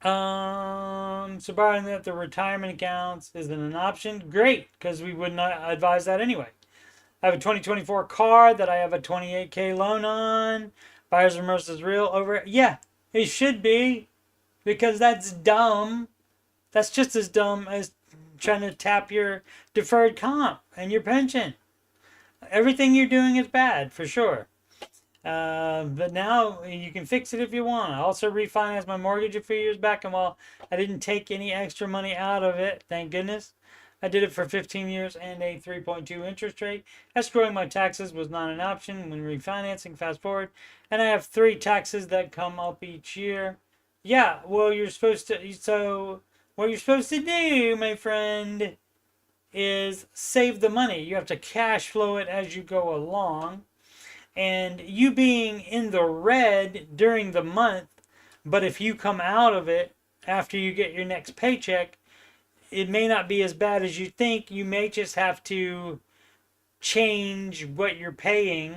So borrowing that the retirement accounts isn't an option. Great, because we would not advise that anyway. I have a 2024 car that I have a 28K loan on. Buyer's remorse is real over it. Yeah, it should be, because that's dumb. That's just as dumb as trying to tap your deferred comp and your pension. Everything you're doing is bad, for sure. But now you can fix it if you want. I also refinanced my mortgage a few years back, and while I didn't take any extra money out of it, thank goodness, I did it for 15 years and a 3.2 interest rate. Escrowing my taxes was not an option when refinancing. Fast forward, and I have 3 taxes that come up each year. Yeah, well, you're supposed to. So what you're supposed to do, my friend, is save the money. You have to cash flow it as you go along. And you being in the red during the month, but if you come out of it after you get your next paycheck, it may not be as bad as you think. You may just have to change what you're paying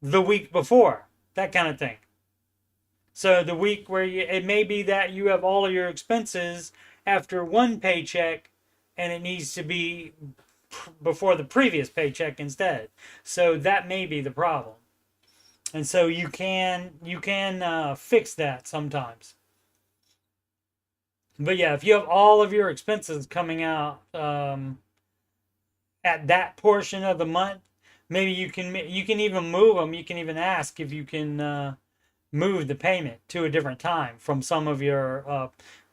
the week before, that kind of thing. So the week where it may be that you have all of your expenses after one paycheck, and it needs to be before the previous paycheck instead. So that may be the problem. And so you can fix that sometimes. But yeah, if you have all of your expenses coming out at that portion of the month, maybe you can even move them. You can even ask if you can move the payment to a different time from some of your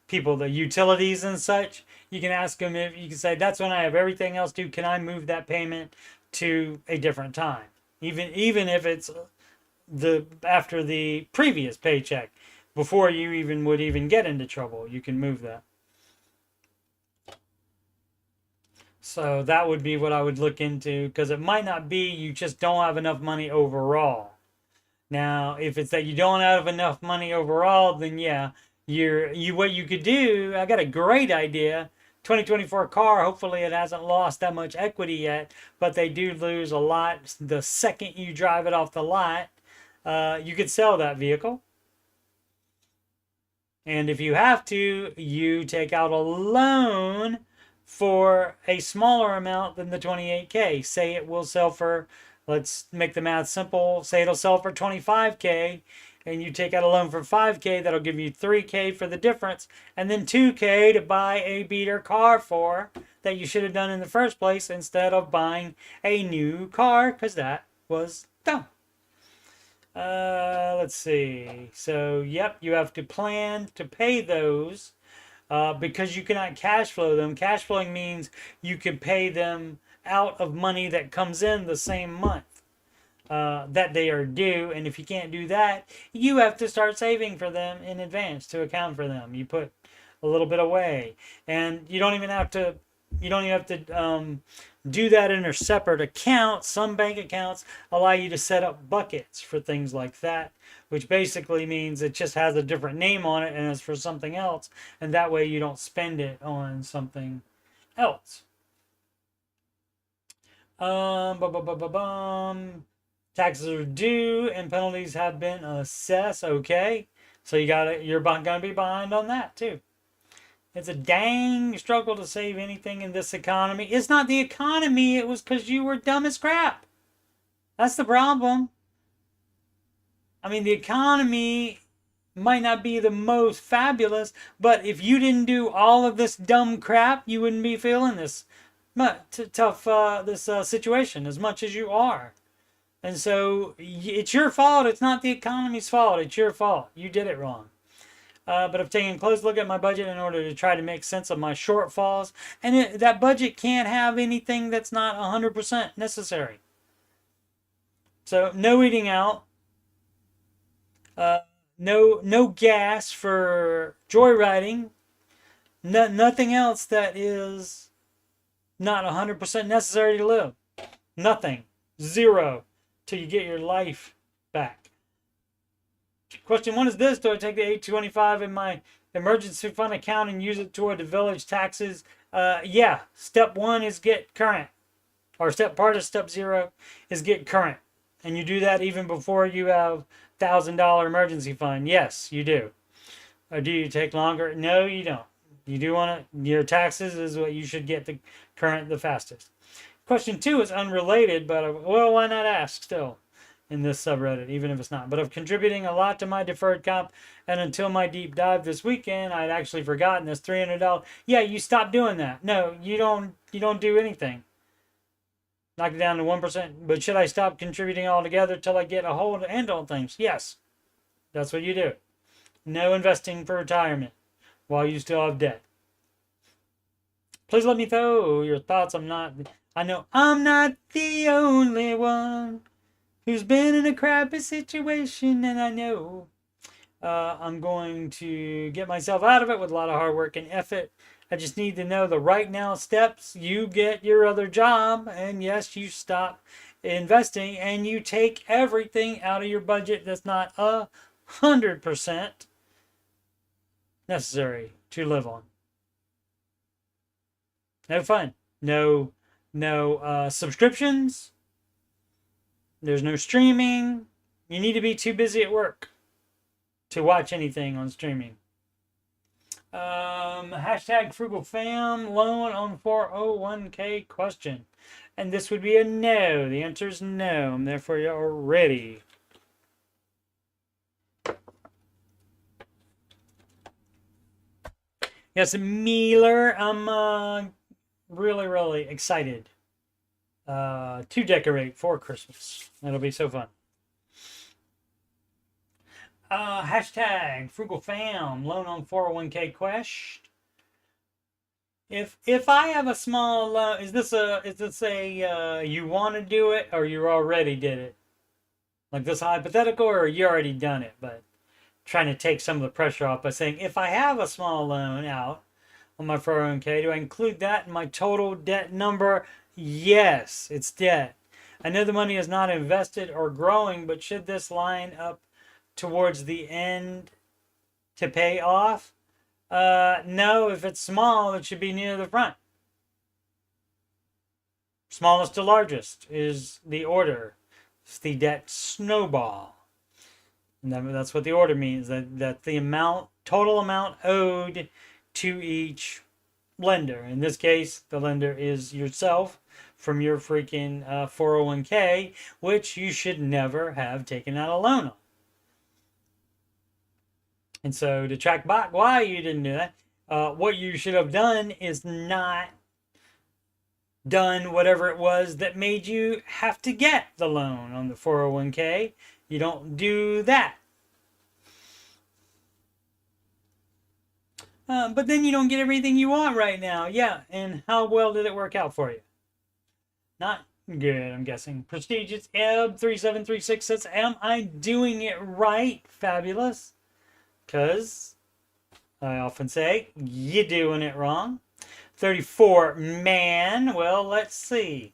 people, the utilities and such. You can ask them, if you can say, that's when I have everything else due. Can I move that payment to a different time? Even if it's after the previous paycheck, before you would even get into trouble, you can move that. So that would be what I would look into, because it might not be you just don't have enough money overall. Now, if it's that you don't have enough money overall, then yeah, what you could do, I got a great idea. 2024 car, hopefully it hasn't lost that much equity yet, but they do lose a lot the second you drive it off the lot. You could sell that vehicle. And if you have to, you take out a loan for a smaller amount than the 28K. Say it will sell for, let's make the math simple, say it'll sell for 25K, and you take out a loan for 5K, that'll give you 3K for the difference, and then 2K to buy a beater car for that you should have done in the first place instead of buying a new car, because that was dumb. Let's see. So, yep, you have to plan to pay those because you cannot cash flow them. Cash flowing means you can pay them out of money that comes in the same month that they are due. And if you can't do that, you have to start saving for them in advance to account for them. You put a little bit away, and you don't even have to do that in a separate account. Some bank accounts allow you to set up buckets for things like that, which basically means it just has a different name on it and it's for something else, and that way you don't spend it on something else. Taxes are due and penalties have been assessed. Okay, so you're gonna be behind on that too. It's a dang struggle to save anything in this economy. It's not the economy. It was because you were dumb as crap. That's the problem. I mean, the economy might not be the most fabulous, but if you didn't do all of this dumb crap, you wouldn't be feeling this tough situation as much as you are. And so it's your fault. It's not the economy's fault. It's your fault. You did it wrong. But I've taken a close look at my budget in order to try to make sense of my shortfalls. And that budget can't have anything that's not 100% necessary. So no eating out. No gas for joyriding. Nothing else that is not 100% necessary to live. Nothing. Zero. Till you get your life back. Question 1 is this: do I take the $825 in my emergency fund account and use it toward the village taxes? Yeah. Step 1 is get current, or part of step 0 is get current, and you do that even before you have $1,000 emergency fund. Yes, you do. Or do you take longer? No, you don't. You do want to. Your taxes is what you should get the current the fastest. Question 2 is unrelated, but well, why not ask still? In this subreddit, even if it's not. But of contributing a lot to my deferred comp, and until my deep dive this weekend, I'd actually forgotten this $300. Yeah, you stop doing that. No, you don't do anything. Knock it down to 1%. But should I stop contributing altogether till I get a hold handle on things? Yes. That's what you do. No investing for retirement while you still have debt. Please let me know your thoughts. I know I'm not the only one who's been in a crappy situation, and I know I'm going to get myself out of it with a lot of hard work and effort. I just need to know the right now steps. You get your other job, and yes, you stop investing, and you take everything out of your budget that's not 100% necessary to live on. No fun. No subscriptions. There's no streaming. You need to be too busy at work to watch anything on streaming. Hashtag frugal fam, loan on 401k question. And this would be a no. The answer is no. And therefore you're ready. Yes, Mealer, I'm really, really excited to decorate for Christmas. That'll be so fun. Hashtag frugal fam, loan on 401k question. If I have a small loan, is this a you want to do it or you already did it? Like this hypothetical, or you already done it, but trying to take some of the pressure off by saying, if I have a small loan out on my 401k, do I include that in my total debt number? Yes, it's debt. I know the money is not invested or growing, but should this line up towards the end to pay off? No, if it's small, it should be near the front. Smallest to largest is the order. It's the debt snowball. And that's what the order means, that the total amount owed to each lender. In this case, the lender is yourself from your freaking 401k, which you should never have taken out a loan on. And so to track back why you didn't do that, what you should have done is not done whatever it was that made you have to get the loan on the 401k. You don't do that. But then you don't get everything you want right now. Yeah, and how well did it work out for you? Not good, I'm guessing. Prestigious Eb3736 says, am I doing it right? Fabulous. Because I often say, you're doing it wrong. 34, man. Well, let's see.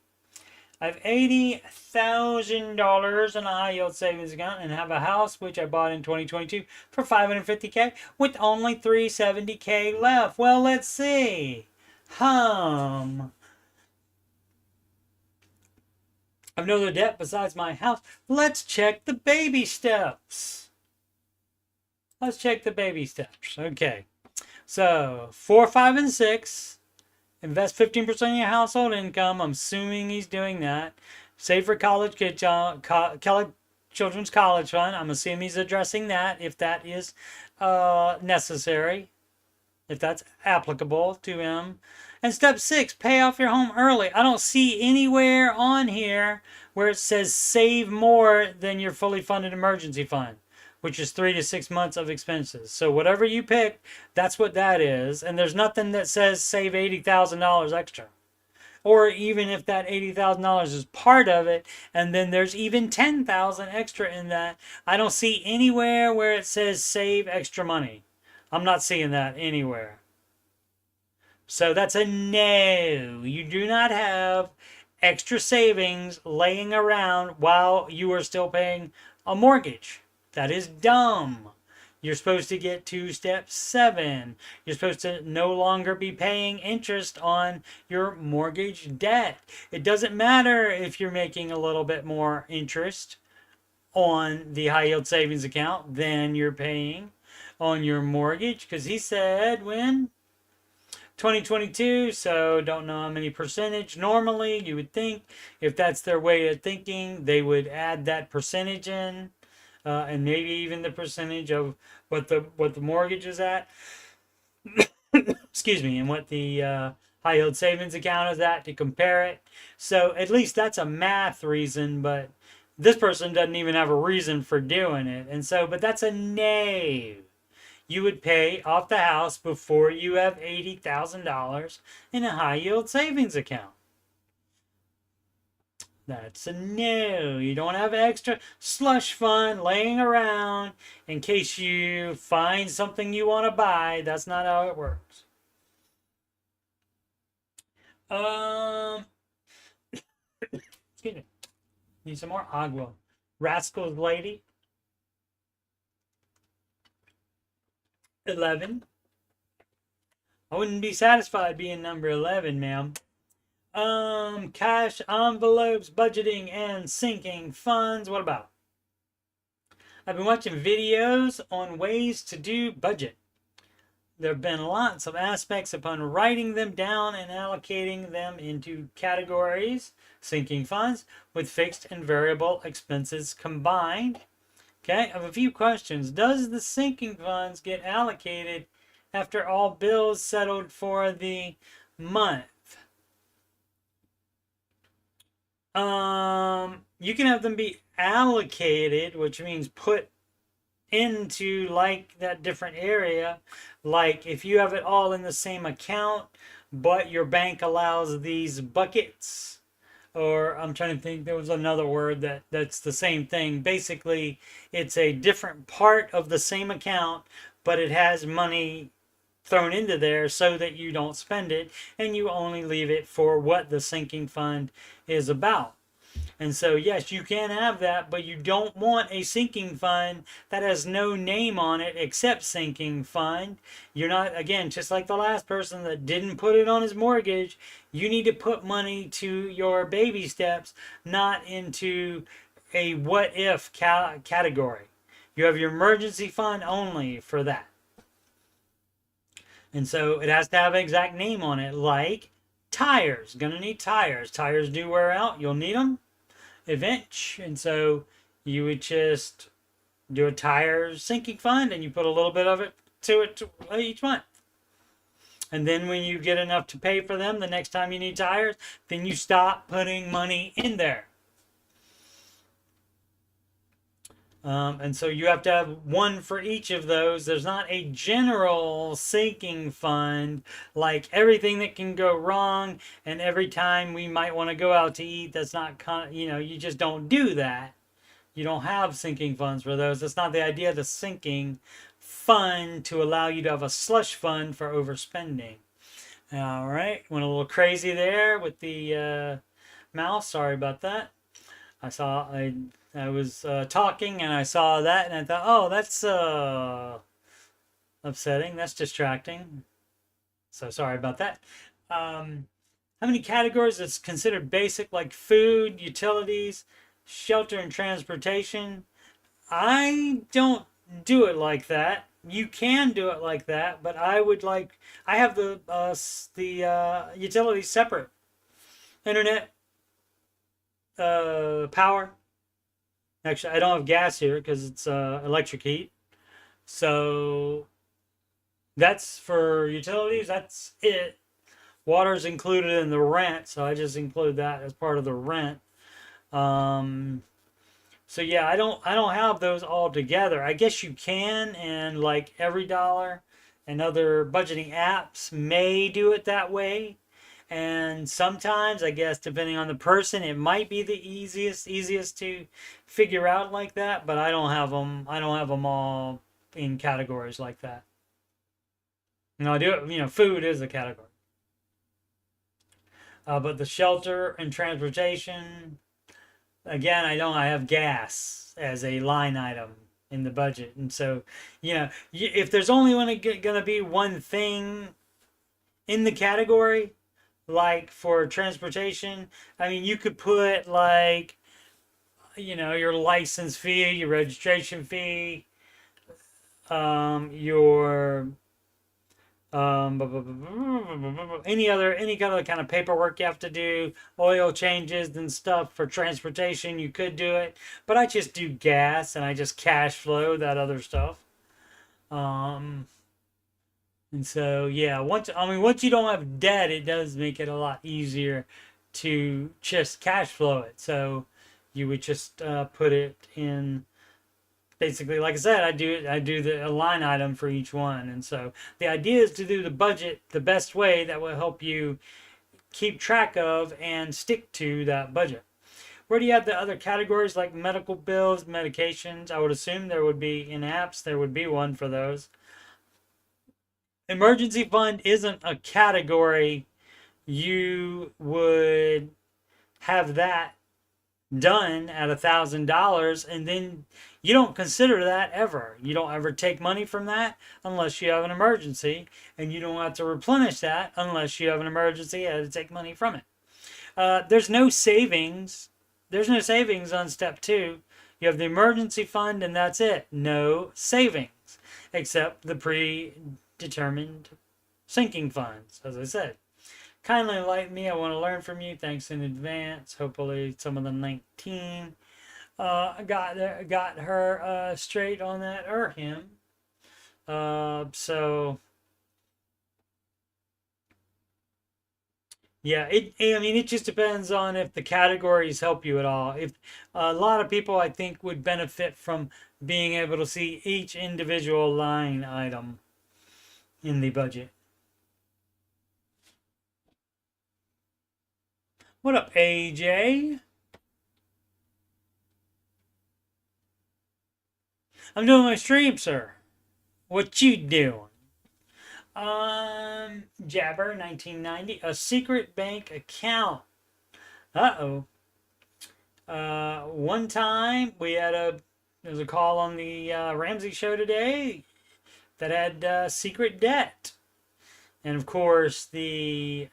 I have $80,000 in a high yield savings account and have a house which I bought in 2022 for $550K with only $370K left. Well, let's see. I have no other debt besides my house. Let's check the baby steps. Okay. So 4, 5, and 6. Invest 15% of your household income. I'm assuming he's doing that. Save for children's college fund. I'm assuming he's addressing that if that is necessary, if that's applicable to him. And step 6, pay off your home early. I don't see anywhere on here where it says save more than your fully funded emergency fund, which is 3 to 6 months of expenses. So whatever you pick, that's what that is. And there's nothing that says save $80,000 extra. Or even if that $80,000 is part of it, and then there's even $10,000 extra in that, I don't see anywhere where it says save extra money. I'm not seeing that anywhere. So that's a no. You do not have extra savings laying around while you are still paying a mortgage. That is dumb. You're supposed to get to step 7. You're supposed to no longer be paying interest on your mortgage debt. It doesn't matter if you're making a little bit more interest on the high yield savings account than you're paying on your mortgage, because he said when 2022, so don't know how many percentage. Normally you would think if that's their way of thinking, they would add that percentage in, and maybe even the percentage of what the mortgage is at. Excuse me, and what the high yield savings account is at to compare it. So at least that's a math reason, but this person doesn't even have a reason for doing it. And so, but that's a no. You would pay off the house before you have $80,000 in a high yield savings account. That's a no. You don't have extra slush fund laying around in case you find something you want to buy. That's not how it works. Excuse me. Need some more agua. Rascals Lady. 11. I wouldn't be satisfied being number 11, ma'am. Cash envelopes, budgeting, and sinking funds. What about? I've been watching videos on ways to do budget. There have been lots of aspects upon writing them down and allocating them into categories, sinking funds, with fixed and variable expenses combined. Okay, I have a few questions. Does the sinking funds get allocated after all bills settled for the month? You can have them be allocated, which means put into like that different area. Like if you have it all in the same account, but your bank allows these buckets. Or I'm trying to think, there was another word that's the same thing. Basically, it's a different part of the same account, but it has money thrown into there so that you don't spend it and you only leave it for what the sinking fund is about. And so, yes, you can have that, but you don't want a sinking fund that has no name on it except sinking fund. You're not, again, just like the last person that didn't put it on his mortgage, you need to put money to your baby steps, not into a what if category. You have your emergency fund only for that. And so it has to have an exact name on it, like tires. Gonna need tires. Tires do wear out. You'll need them eventually. And so you would just do a tire sinking fund and you put a little bit of it to it each month. And then when you get enough to pay for them the next time you need tires, then you stop putting money in there. And so you have to have one for each of those. There's not a general sinking fund like everything that can go wrong and every time we might want to go out to eat. That's not, you just don't do that. You don't have sinking funds for those. That's not the idea of the sinking fund, to allow you to have a slush fund for overspending. All right, went a little crazy there with the mouse. Sorry about that. I was talking and I saw that and I thought, oh, that's upsetting. That's distracting. So sorry about that. How many categories is considered basic, like food, utilities, shelter, and transportation? I don't do it like that. You can do it like that, but I have the utilities separate. Internet, power. Actually, I don't have gas here because it's electric heat. So that's for utilities. That's it. Water's included in the rent, so I just include that as part of the rent. So yeah, I don't have those all together. I guess you can, and like Every Dollar and other budgeting apps may do it that way. And sometimes, I guess, depending on the person, it might be the easiest to figure out like that. But I don't have them. I don't have them all in categories like that. I do it. Food is a category. But the shelter and transportation, again, I don't. I have gas as a line item in the budget. And so, if there's only going to be one thing in the category, like for transportation, I mean, you could put like, your license fee, your registration fee, your any kind of paperwork you have to do, oil changes and stuff for transportation. You could do it, but I just do gas and I just cash flow that other stuff. And so yeah, once you don't have debt, it does make it a lot easier to just cash flow it. So you would just put it in. Basically, like I said, I do a line item for each one. And so the idea is to do the budget the best way that will help you keep track of and stick to that budget. Where do you have the other categories like medical bills, medications? I would assume there would be in apps, there would be one for those. Emergency fund isn't a category. You would have that done at $1,000, and then you don't consider that ever. You don't ever take money from that unless you have an emergency, and you don't have to replenish that unless you have an emergency and to take money from it. There's no savings. There's no savings on step 2. You have the emergency fund, and that's it. No savings, except the predetermined sinking funds, as I said. Kindly enlighten me. I want to learn from you. Thanks in advance. Hopefully some of the 19 got her straight on that or him. So yeah, it just depends on if the categories help you at all. If a lot of people, I think, would benefit from being able to see each individual line item in the budget. What up, AJ? I'm doing my stream, sir. What you doing? Jabber 1990, a secret bank account. Uh-oh. One time we had there was a call on the Ramsey show today that had secret debt. And of course, the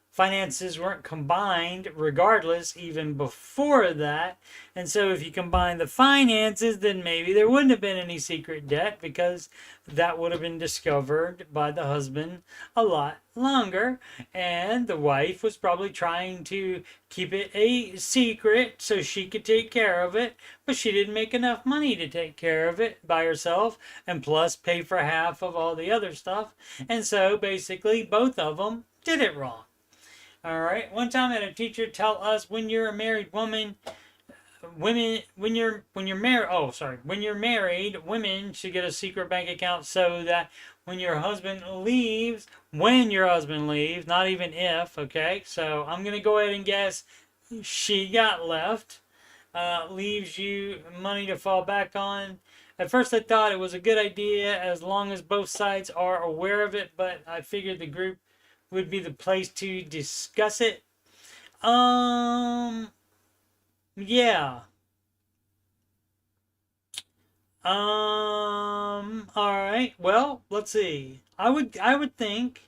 finances weren't combined regardless even before that. And so if you combine the finances, then maybe there wouldn't have been any secret debt because that would have been discovered by the husband a lot longer. And the wife was probably trying to keep it a secret so she could take care of it, but she didn't make enough money to take care of it by herself and plus pay for half of all the other stuff. And so basically both of them did it wrong. All right. One time I had a teacher tell us when you're a married woman, when you're married, women should get a secret bank account so that when your husband leaves, not even if, okay? So I'm going to go ahead and guess she got left, leaves you money to fall back on. At first I thought it was a good idea as long as both sides are aware of it, but I figured the group would be the place to discuss it. Yeah. Alright. Well, let's see. I would think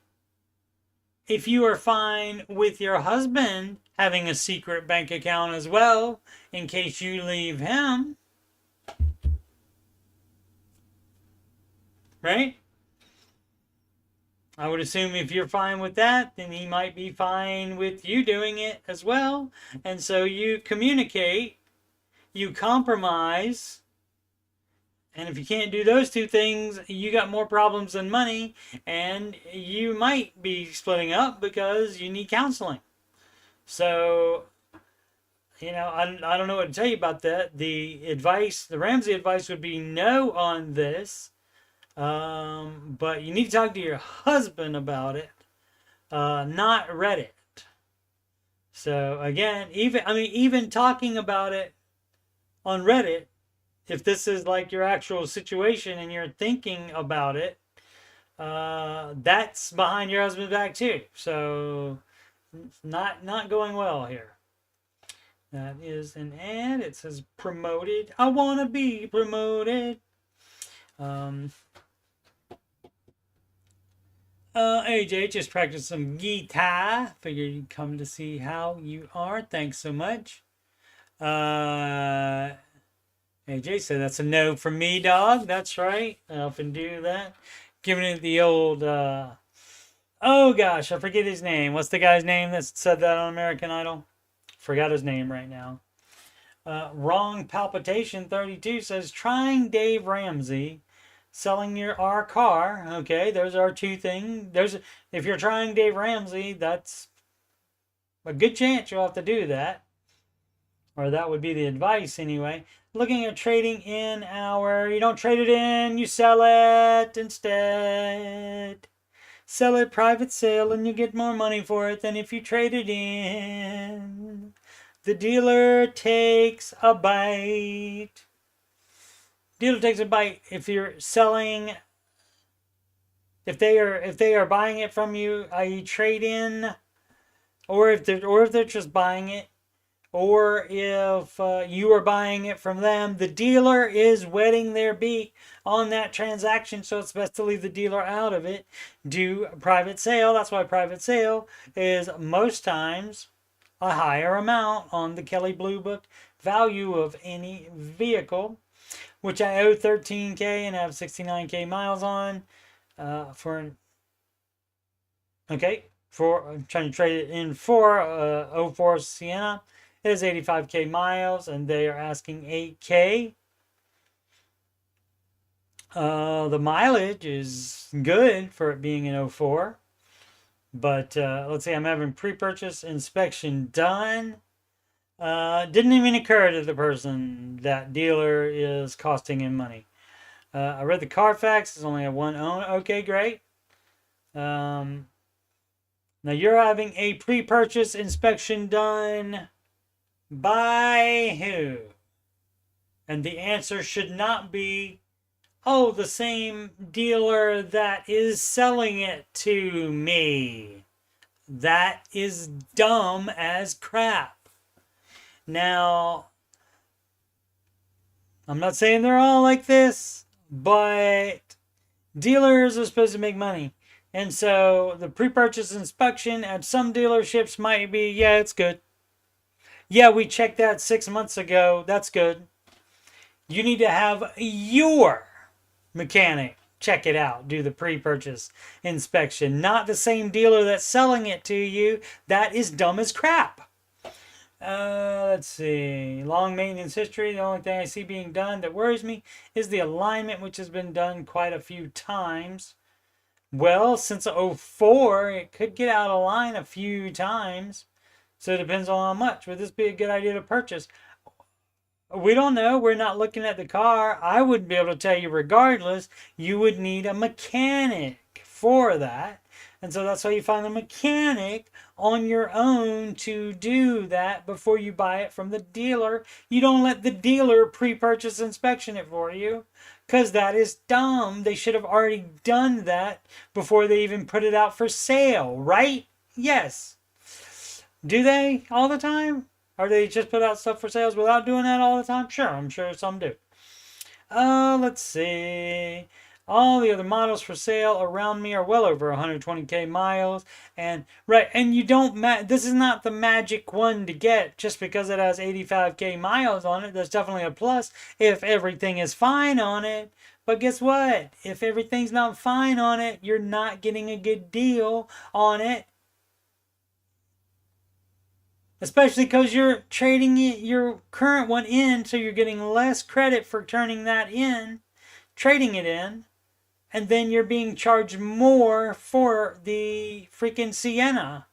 if you are fine with your husband having a secret bank account as well, in case you leave him. Right? I would assume if you're fine with that, then he might be fine with you doing it as well. And so you communicate, you compromise, and if you can't do those two things, you got more problems than money, and you might be splitting up because you need counseling. So, I don't know what to tell you about that. The Ramsey advice would be no on this. But you need to talk to your husband about it, not Reddit. So again, even talking about it on Reddit, if this is like your actual situation and you're thinking about it, that's behind your husband's back too. So not going well here. That is an ad. It says promoted. I want to be promoted. AJ, just practice some guitar. Figured you'd come to see how you are. Thanks so much. AJ said that's a no from me, dog. That's right. I often do that. Giving it the old, oh gosh, I forget his name. What's the guy's name that said that on American Idol? Forgot his name right now. Wrong Palpitation 32 says, trying Dave Ramsey, selling our car. Okay, those are two things. If you're trying Dave Ramsey, that's a good chance you'll have to do that. Or that would be the advice anyway. Looking at trading in you don't trade it in, you sell it instead. Sell it private sale and you get more money for it than if you trade it in. The dealer takes a bite. Dealer takes a bite if you're selling. If they are buying it from you, i.e. trade in, or if they're just buying it, or if you are buying it from them, the dealer is wetting their beak on that transaction, so it's best to leave the dealer out of it. Do a private sale. That's why private sale is most times a higher amount on the Kelley Blue Book value of any vehicle, which I owe $13K and have 69K miles on. I'm trying to trade it in for 04 Sienna. It is 85K miles and they are asking 8K. The mileage is good for it being an 04. But let's see, I'm having pre-purchase inspection done. Didn't even occur to the person that dealer is costing him money. I read the Carfax. It's only a one owner. Okay, great. Now you're having a pre-purchase inspection done by who? And the answer should not be, oh, the same dealer that is selling it to me. That is dumb as crap. Now, I'm not saying they're all like this, but dealers are supposed to make money. And so the pre-purchase inspection at some dealerships might be, yeah, it's good. Yeah, we checked that 6 months ago. That's good. You need to have your mechanic check it out, do the pre-purchase inspection, not the same dealer that's selling it to you. That is dumb as crap. Let's see. Long maintenance history. The only thing I see being done that worries me is the alignment, which has been done quite a few times. Well, since 04, it could get out of line a few times. So it depends on how much. Would this be a good idea to purchase? We don't know. We're not looking at the car. I wouldn't be able to tell you regardless. You would need a mechanic for that. And so that's why you find a mechanic on your own to do that before you buy it from the dealer. You don't let the dealer pre-purchase inspection it for you, because that is dumb. They should have already done that before they even put it out for sale, right? Yes. Do they all the time? Or they just put out stuff for sales without doing that all the time? Sure, I'm sure some do. Let's see. All the other models for sale around me are well over 120K miles. And you don't this is not the magic one to get just because it has 85K miles on it. That's definitely a plus if everything is fine on it. But guess what? If everything's not fine on it, you're not getting a good deal on it. Especially because you're trading your current one in, so you're getting less credit for turning that in, trading it in, and then you're being charged more for the freaking Sienna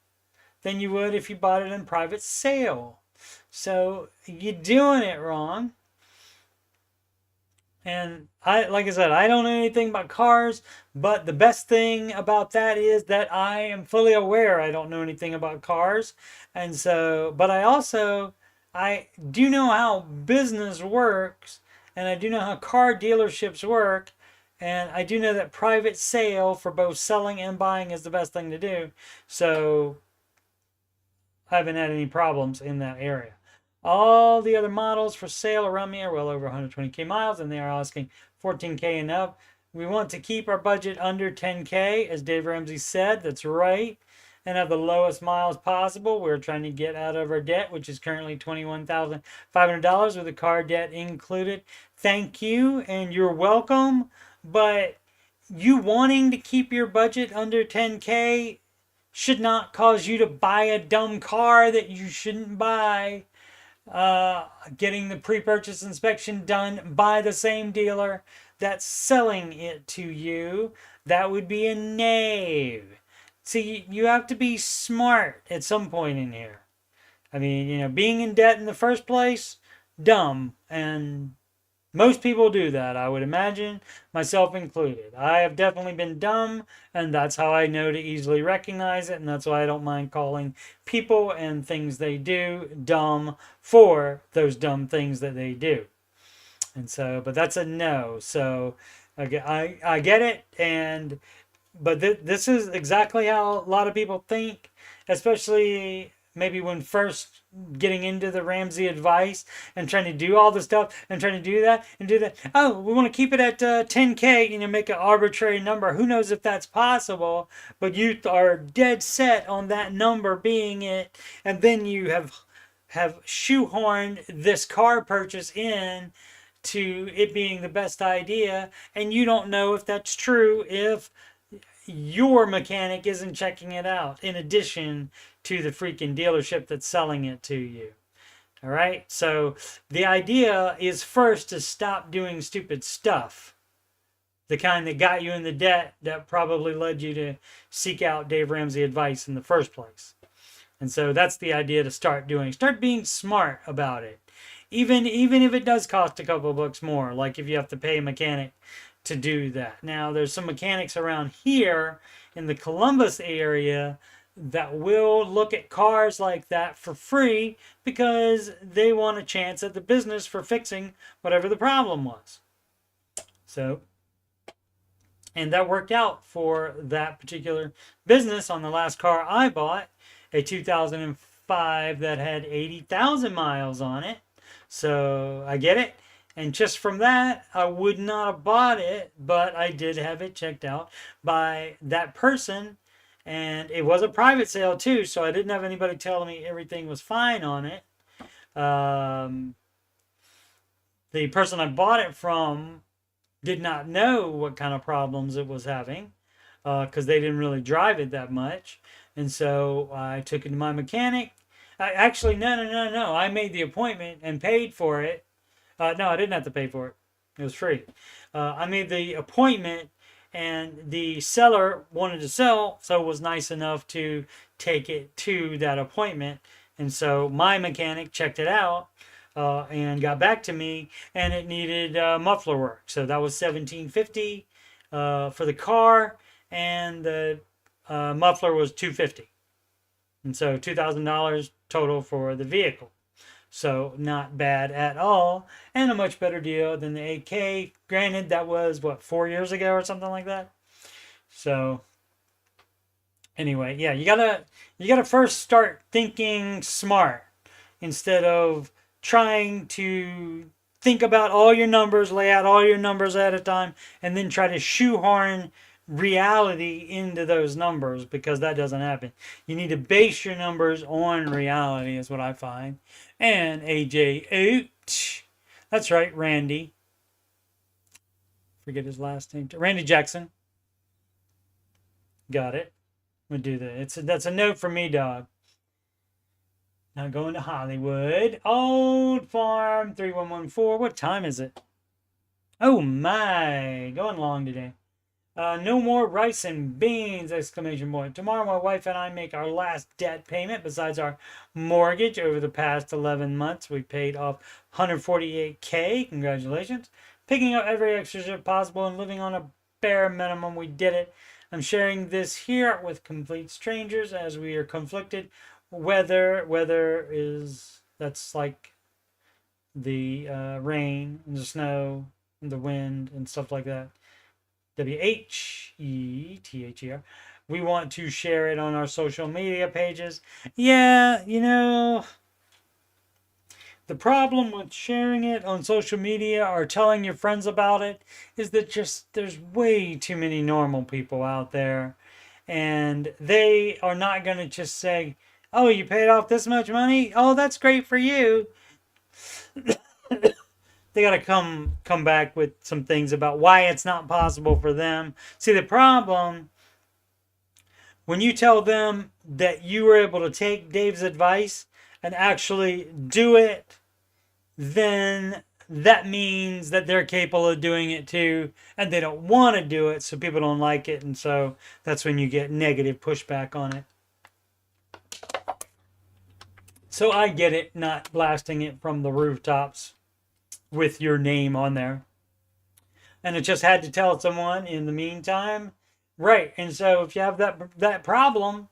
than you would if you bought it in private sale. So you're doing it wrong. And like I said, I don't know anything about cars, but the best thing about that is that I am fully aware I don't know anything about cars. And so, but I do know how business works, and I do know how car dealerships work, and I do know that private sale for both selling and buying is the best thing to do. So I haven't had any problems in that area. All the other models for sale around me are well over 120K miles, and they are asking 14K and up. We want to keep our budget under 10K, as Dave Ramsey said. That's right. And have the lowest miles possible. We're trying to get out of our debt, which is currently $21,500 with the car debt included. Thank you, and you're welcome. But you wanting to keep your budget under 10K should not cause you to buy a dumb car that you shouldn't buy. Getting the pre-purchase inspection done by the same dealer that's selling it to you, that would be a knave. See, you have to be smart at some point in here. I mean, being in debt in the first place, dumb. And most people do that, I would imagine, myself included. I have definitely been dumb, and that's how I know to easily recognize it, and that's why I don't mind calling people and things they do dumb for those dumb things that they do. And so, but that's a no. So, I get it, but this is exactly how a lot of people think, especially maybe when first getting into the Ramsey advice and trying to do all the stuff and trying to do that and do that. Oh, we want to keep it at 10K, make an arbitrary number. Who knows if that's possible, but you are dead set on that number being it, and then you have shoehorned this car purchase in to it being the best idea, and you don't know if that's true if your mechanic isn't checking it out in addition to the freaking dealership that's selling it to you. All right, so the idea is first to stop doing stupid stuff, the kind that got you in the debt that probably led you to seek out Dave Ramsey advice in the first place. And so that's the idea to start doing. Start being smart about it, even if it does cost a couple bucks more, like if you have to pay a mechanic to do that. Now, there's some mechanics around here in the Columbus area that will look at cars like that for free because they want a chance at the business for fixing whatever the problem was. So, and that worked out for that particular business on the last car I bought, a 2005 that had 80,000 miles on it. So I get it. And just from that, I would not have bought it, but I did have it checked out by that person. And it was a private sale too, so I didn't have anybody telling me everything was fine on it. The person I bought it from did not know what kind of problems it was having because they didn't really drive it that much. And so I took it to my mechanic. No. I made the appointment and paid for it. No, I didn't have to pay for it. It was free. I made the appointment, and the seller wanted to sell, so was nice enough to take it to that appointment. And so my mechanic checked it out and got back to me, and it needed muffler work. So that was $1,750 for the car, and the muffler was $250. And so $2,000 total for the vehicle. So not bad at all, and a much better deal than the 8K. Granted, that was 4 years ago or something like that. So anyway, yeah, you gotta first start thinking smart instead of trying to think about all your numbers, lay out all your numbers at a time, and then try to shoehorn reality into those numbers, because that doesn't happen. You need to base your numbers on reality, is what I find. And AJ, that's right, Randy. Forget his last name. Randy Jackson. Got it. We'll do that. That's a note for me, dog. Now going to Hollywood. Old Farm 3114. What time is it? Oh my, going long today. No more rice and beans! Exclamation point. Tomorrow my wife and I make our last debt payment besides our mortgage. Over the past 11 months we paid off $148K. Congratulations. Picking up every extra shift possible and living on a bare minimum. We did it. I'm sharing this here with complete strangers as we are conflicted. Weather is, that's like the rain and the snow and the wind and stuff like that. WHETHER. We want to share it on our social media pages. Yeah, The problem with sharing it on social media or telling your friends about it is that just there's way too many normal people out there, and they are not going to just say, "Oh, you paid off this much money? Oh, that's great for you." They got to come back with some things about why it's not possible for them. See, the problem when you tell them that you were able to take Dave's advice and actually do it, then that means that they're capable of doing it too, and they don't want to do it, so people don't like it, and so that's when you get negative pushback on it. So I get it, not blasting it from the rooftops with your name on there. And it just had to tell someone in the meantime. Right. And so if you have that problem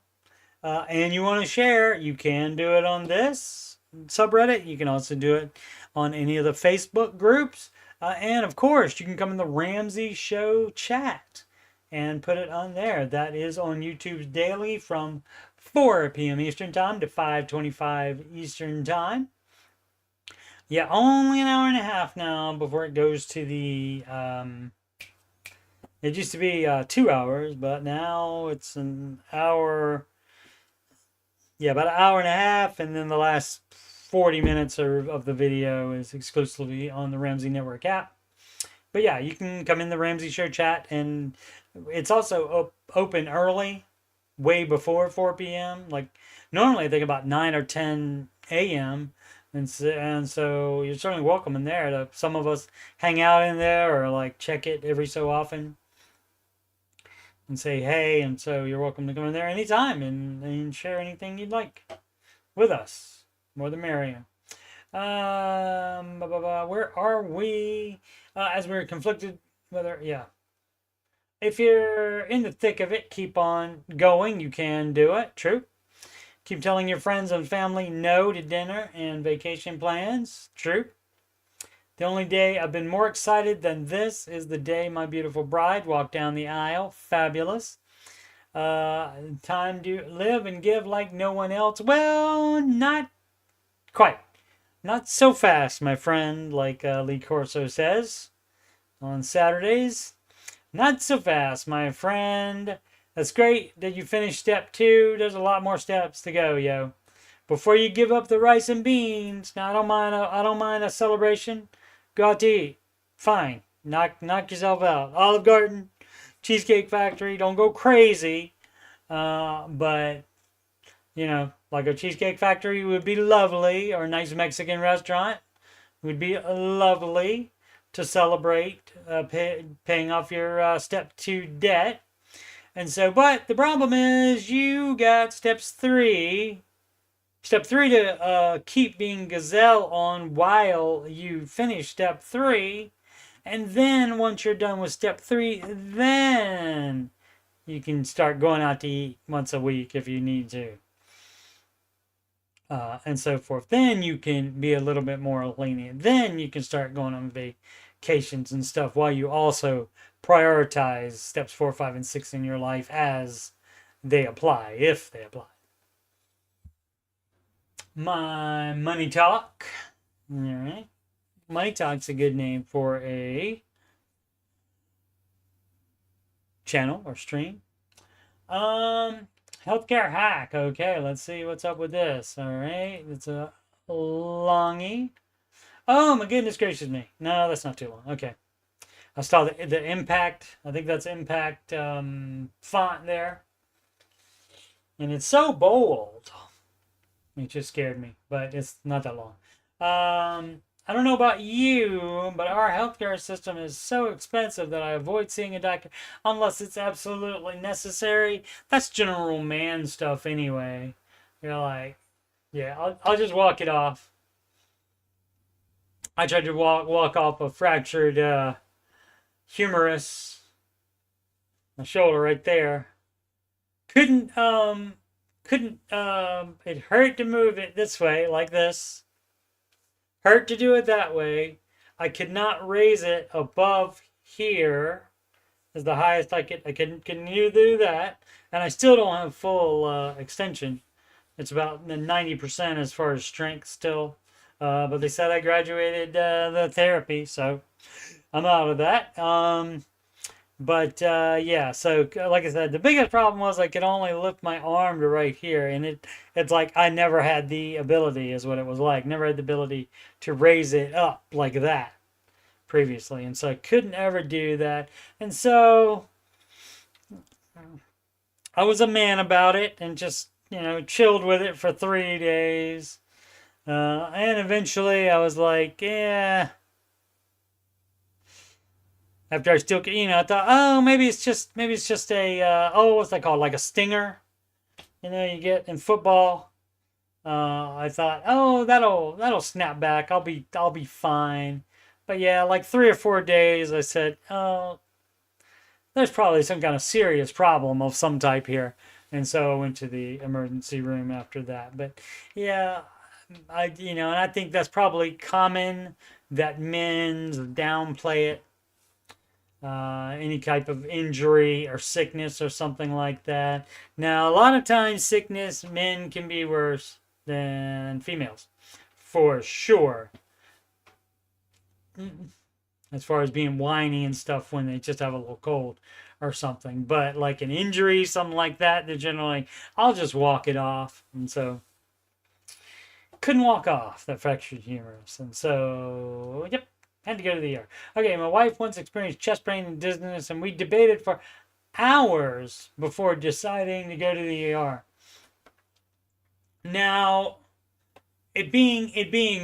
and you want to share, you can do it on this subreddit. You can also do it on any of the Facebook groups. And of course, you can come in the Ramsey Show chat and put it on there. That is on YouTube's daily from 4 p.m. Eastern Time to 5:25 Eastern Time. Yeah, only an hour and a half now before it goes to the. It used to be 2 hours, but now it's an hour. Yeah, about an hour and a half, and then the last 40 minutes of the video is exclusively on the Ramsey Network app. But yeah, you can come in the Ramsey Show chat, and it's also open early, way before 4 p.m. Like normally I think about 9 or 10 a.m. And so you're certainly welcome in there. Some of us hang out in there or like check it every so often and say hey. And so you're welcome to come in there anytime and share anything you'd like with us. More the merrier. Where are we? As we're conflicted whether, yeah. If you're in the thick of it, keep on going. You can do it. True. Keep telling your friends and family no to dinner and vacation plans. True. The only day I've been more excited than this is the day my beautiful bride walked down the aisle. Fabulous. Time to live and give like no one else. Well, not quite. Not so fast, my friend, like Lee Corso says on Saturdays. Not so fast, my friend. That's great that you finished step 2. There's a lot more steps to go, yo. Before you give up the rice and beans. Now, I don't mind a celebration. Go out to eat. Fine. Knock yourself out. Olive Garden, Cheesecake Factory. Don't go crazy. But, you know, like a Cheesecake Factory would be lovely. Or a nice Mexican restaurant would be lovely to celebrate paying off your step 2 debt. And so, but the problem is you got step 3 to keep being gazelle on while you finish step 3. And then once you're done with step 3, then you can start going out to eat once a week if you need to. And so forth. Then you can be a little bit more lenient. Then you can start going on vacations and stuff while you also prioritize steps 4, 5, and 6 in your life as they apply, if they apply. My money talk. All right. Money talk's a good name for a channel or stream. Healthcare hack. Okay, let's see what's up with this. All right, it's a longie. Oh my goodness gracious me! No, that's not too long. Okay. I saw the impact. I think that's impact font there. And it's so bold. It just scared me. But it's not that long. I don't know about you, but our healthcare system is so expensive that I avoid seeing a doctor unless it's absolutely necessary. That's general man stuff anyway. You're like, yeah, I'll just walk it off. I tried to walk off a fractured humerus, my shoulder right there. Couldn't it hurt to move it this way like this, hurt to do it that way. I could not raise it above here as the highest I could. Can you do that? And I still don't have full extension. It's about 90% as far as strength still. But they said I graduated the therapy, so I'm out of that. But yeah, so like I said, the biggest problem was I could only lift my arm to right here, and it's like I never had the ability, is what it was like. Never had the ability to raise it up like that previously, and so I couldn't ever do that. And so I was a man about it and just chilled with it for 3 days, and eventually I was like, yeah. After I still, I thought, oh, maybe it's just a, what's that called? Like a stinger, you get in football. I thought, oh, that'll snap back. I'll be fine. But yeah, like 3 or 4 days, I said, oh, there's probably some kind of serious problem of some type here. And so I went to the emergency room after that. But yeah, and I think that's probably common that men downplay it. Any type of injury or sickness or something like that. Now, a lot of times, sickness, men can be worse than females, for sure. As far as being whiny and stuff when they just have a little cold or something. But like an injury, something like that, they're generally, I'll just walk it off. And so, couldn't walk off that fractured humerus. And so, yep. Had to go to the ER. Okay, my wife once experienced chest pain and dizziness, and we debated for hours before deciding to go to the ER. Now, it being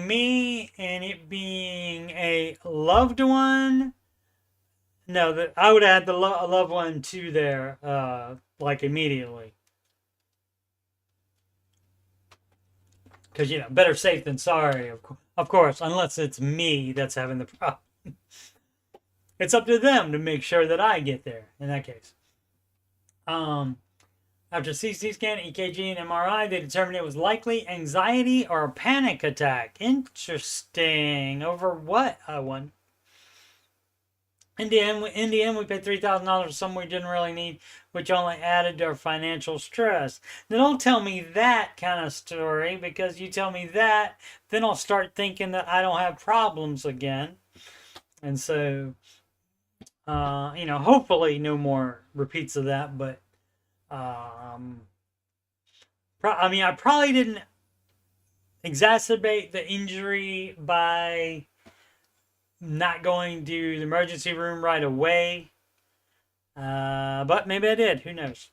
me and it being a loved one, no, that I would add the loved one to there, like immediately. Because better safe than sorry, of course, unless it's me that's having the problem. It's up to them to make sure that I get there in that case. After CT scan, EKG, and MRI, they determined it was likely anxiety or a panic attack. Interesting. Over what, I wonder? In the end, we paid $3,000 for something we didn't really need, which only added to our financial stress. Now, don't tell me that kind of story, because you tell me that, then I'll start thinking that I don't have problems again. And so, hopefully no more repeats of that, but, I probably didn't exacerbate the injury by not going to the emergency room right away. But maybe I did. Who knows?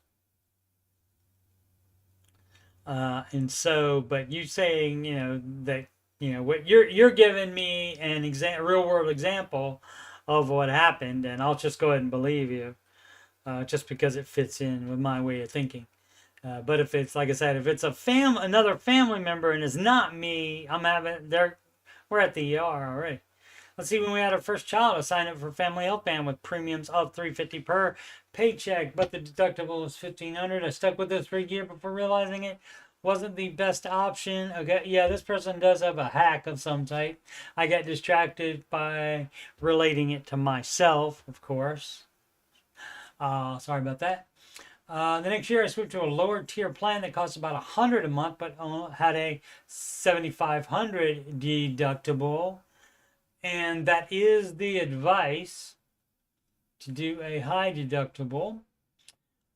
And so, but you saying, that, what you're giving me an real world example of what happened, and I'll just go ahead and believe you, just because it fits in with my way of thinking. But if it's, like I said, if it's another family member and it's not me, we're at the ER already. Let's see, when we had our first child, I signed up for family health plan with premiums of $350 per paycheck, but the deductible was $1,500. I stuck with this for a year before realizing it wasn't the best option. Okay, yeah, this person does have a hack of some type. I got distracted by relating it to myself, of course. Sorry about that. The next year, I switched to a lower tier plan that cost about $100 a month, but had a $7,500 deductible. And that is the advice, to do a high deductible.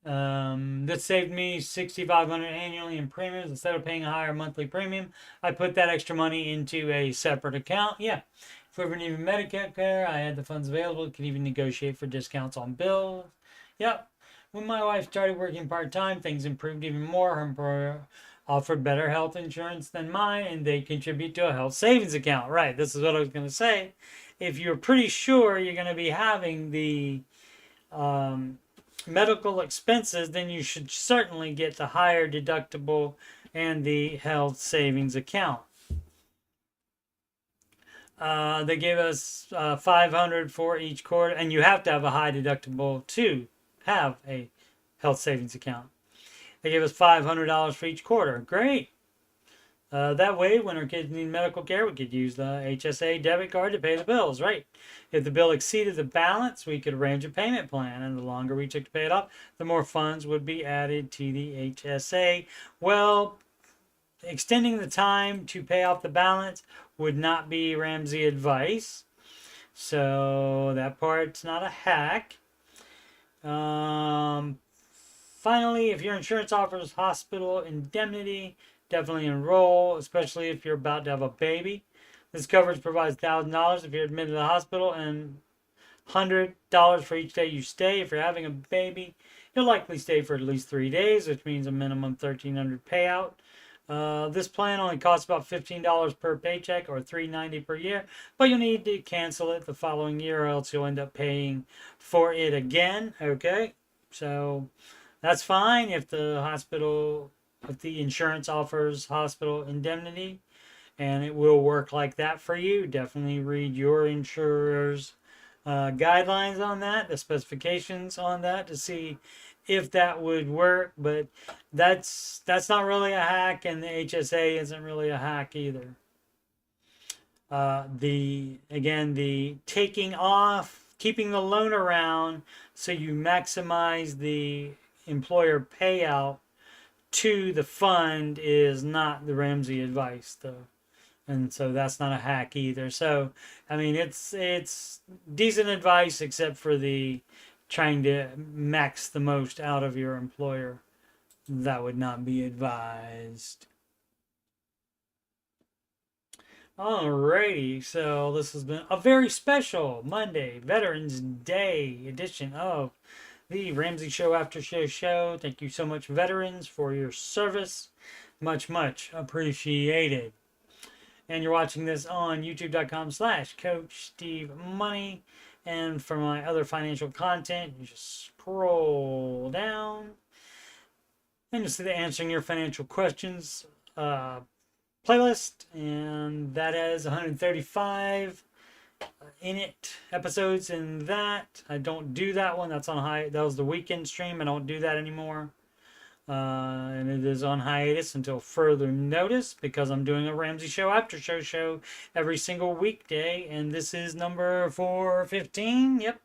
That saved me $6,500 annually in premiums. Instead of paying a higher monthly premium, I put that extra money into a separate account. Yeah. If we ever needed Medicare, I had the funds available. Could even negotiate for discounts on bills. Yep. When my wife started working part-time, things improved even more. Her employer offered better health insurance than mine, and they contribute to a health savings account. Right, this is what I was going to say. If you're pretty sure you're going to be having the medical expenses, then you should certainly get the higher deductible and the health savings account. They gave us $500 for each quarter, and you have to have a high deductible to have a health savings account. They gave us $500 for each quarter. Great. That way, when our kids need medical care, we could use the HSA debit card to pay the bills, right? If the bill exceeded the balance, we could arrange a payment plan, and the longer we took to pay it off, the more funds would be added to the HSA. Well, extending the time to pay off the balance would not be Ramsey advice. So that part's not a hack. Finally, if your insurance offers hospital indemnity, definitely enroll, especially if you're about to have a baby. This coverage provides $1,000 if you're admitted to the hospital and $100 for each day you stay. If you're having a baby, you'll likely stay for at least 3 days, which means a minimum $1,300 payout. This plan only costs about $15 per paycheck or $390 per year, but you'll need to cancel it the following year or else you'll end up paying for it again. Okay, so that's fine if the insurance offers hospital indemnity, and it will work like that for you. Definitely read your insurer's guidelines on that, the specifications on that, to see if that would work. But that's not really a hack, and the HSA isn't really a hack either. The taking off, keeping the loan around so you maximize the employer payout to the fund is not the Ramsey advice, though. And so that's not a hack either. So, I mean, it's decent advice except for the trying to max the most out of your employer. That would not be advised. Alrighty, so this has been a very special Monday, Veterans Day edition of the Ramsey Show After Show. Thank you so much, veterans, for your service. Much, much appreciated. And you're watching this on youtube.com/CoachSteveMoney. And for my other financial content, you just scroll down and you'll see the Answering Your Financial Questions playlist. And that has 135 in it episodes in that. I don't do that one. That's on high. That was the weekend stream. I don't do that anymore. And it is on hiatus until further notice because I'm doing a Ramsey Show After Show every single weekday, and this is number 415. Yep,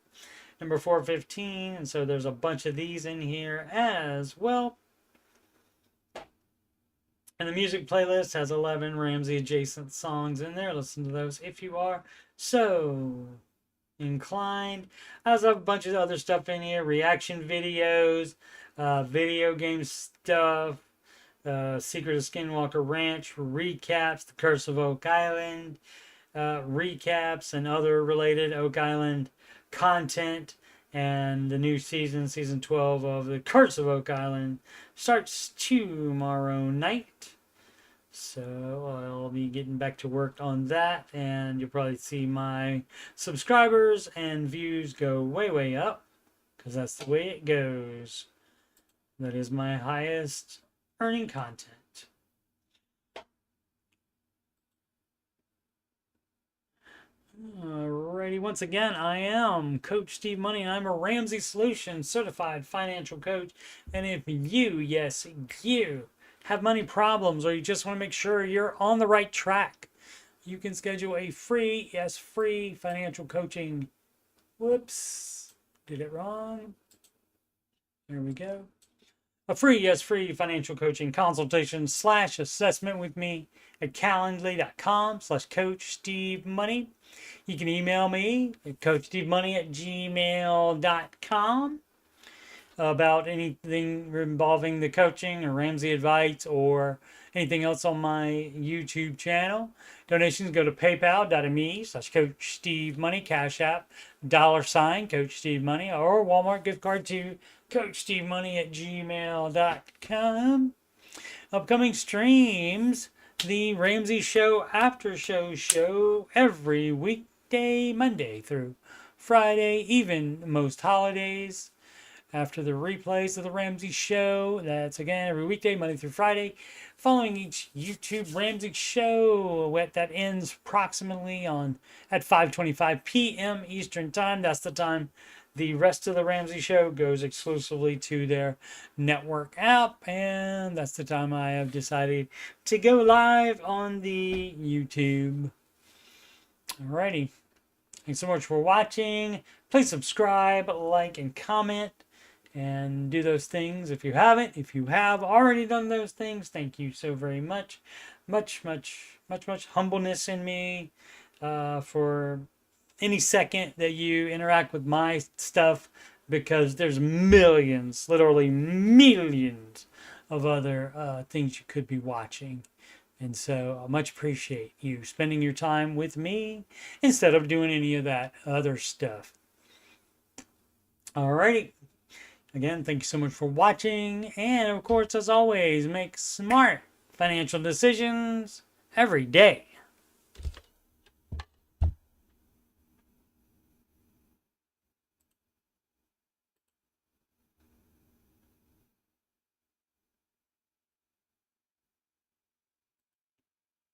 number 415, and so there's a bunch of these in here as well. And the music playlist has 11 Ramsey adjacent songs in there. Listen to those if you are so inclined. I also have a bunch of other stuff in here, reaction videos, video game stuff, Secret of Skinwalker Ranch, recaps, The Curse of Oak Island, recaps and other related Oak Island content. And the new season 12 of The Curse of Oak Island, starts tomorrow night. So I'll be getting back to work on that, and you'll probably see my subscribers and views go way, way up, because that's the way it goes. That is my highest earning content. Alrighty, once again, I am Coach Steve Money, and I'm a Ramsey Solutions certified financial coach. And if you, yes, you, have money problems, or you just want to make sure you're on the right track, you can schedule a free, yes, free financial coaching. Whoops, did it wrong. There we go. A free, yes, free financial coaching consultation / assessment with me at calendly.com/coachstevemoney. You can email me at coachstevemoney@gmail.com about anything involving the coaching or Ramsey advice or anything else on my YouTube channel. Donations go to paypal.me/coachstevemoney, Cash App, $CoachSteveMoney, or Walmart gift card to coachstevemoney@gmail.com. Upcoming streams, the Ramsey Show After Show every weekday, Monday through Friday, even most holidays. After the replays of the Ramsey Show, that's again every weekday, Monday through Friday. Following each YouTube Ramsey Show, that ends approximately at 5:25 p.m. Eastern Time. That's the time the rest of the Ramsey Show goes exclusively to their network app, and that's the time I have decided to go live on the YouTube. Alrighty. Thanks so much for watching. Please subscribe, like, and comment. and do those things. If you haven't, if you have already done those things, thank you so very much. Much humbleness in me for any second that you interact with my stuff, because there's millions, literally millions of other things you could be watching. And so I much appreciate you spending your time with me instead of doing any of that other stuff. Alrighty. Again, thank you so much for watching. And of course, as always, make smart financial decisions every day.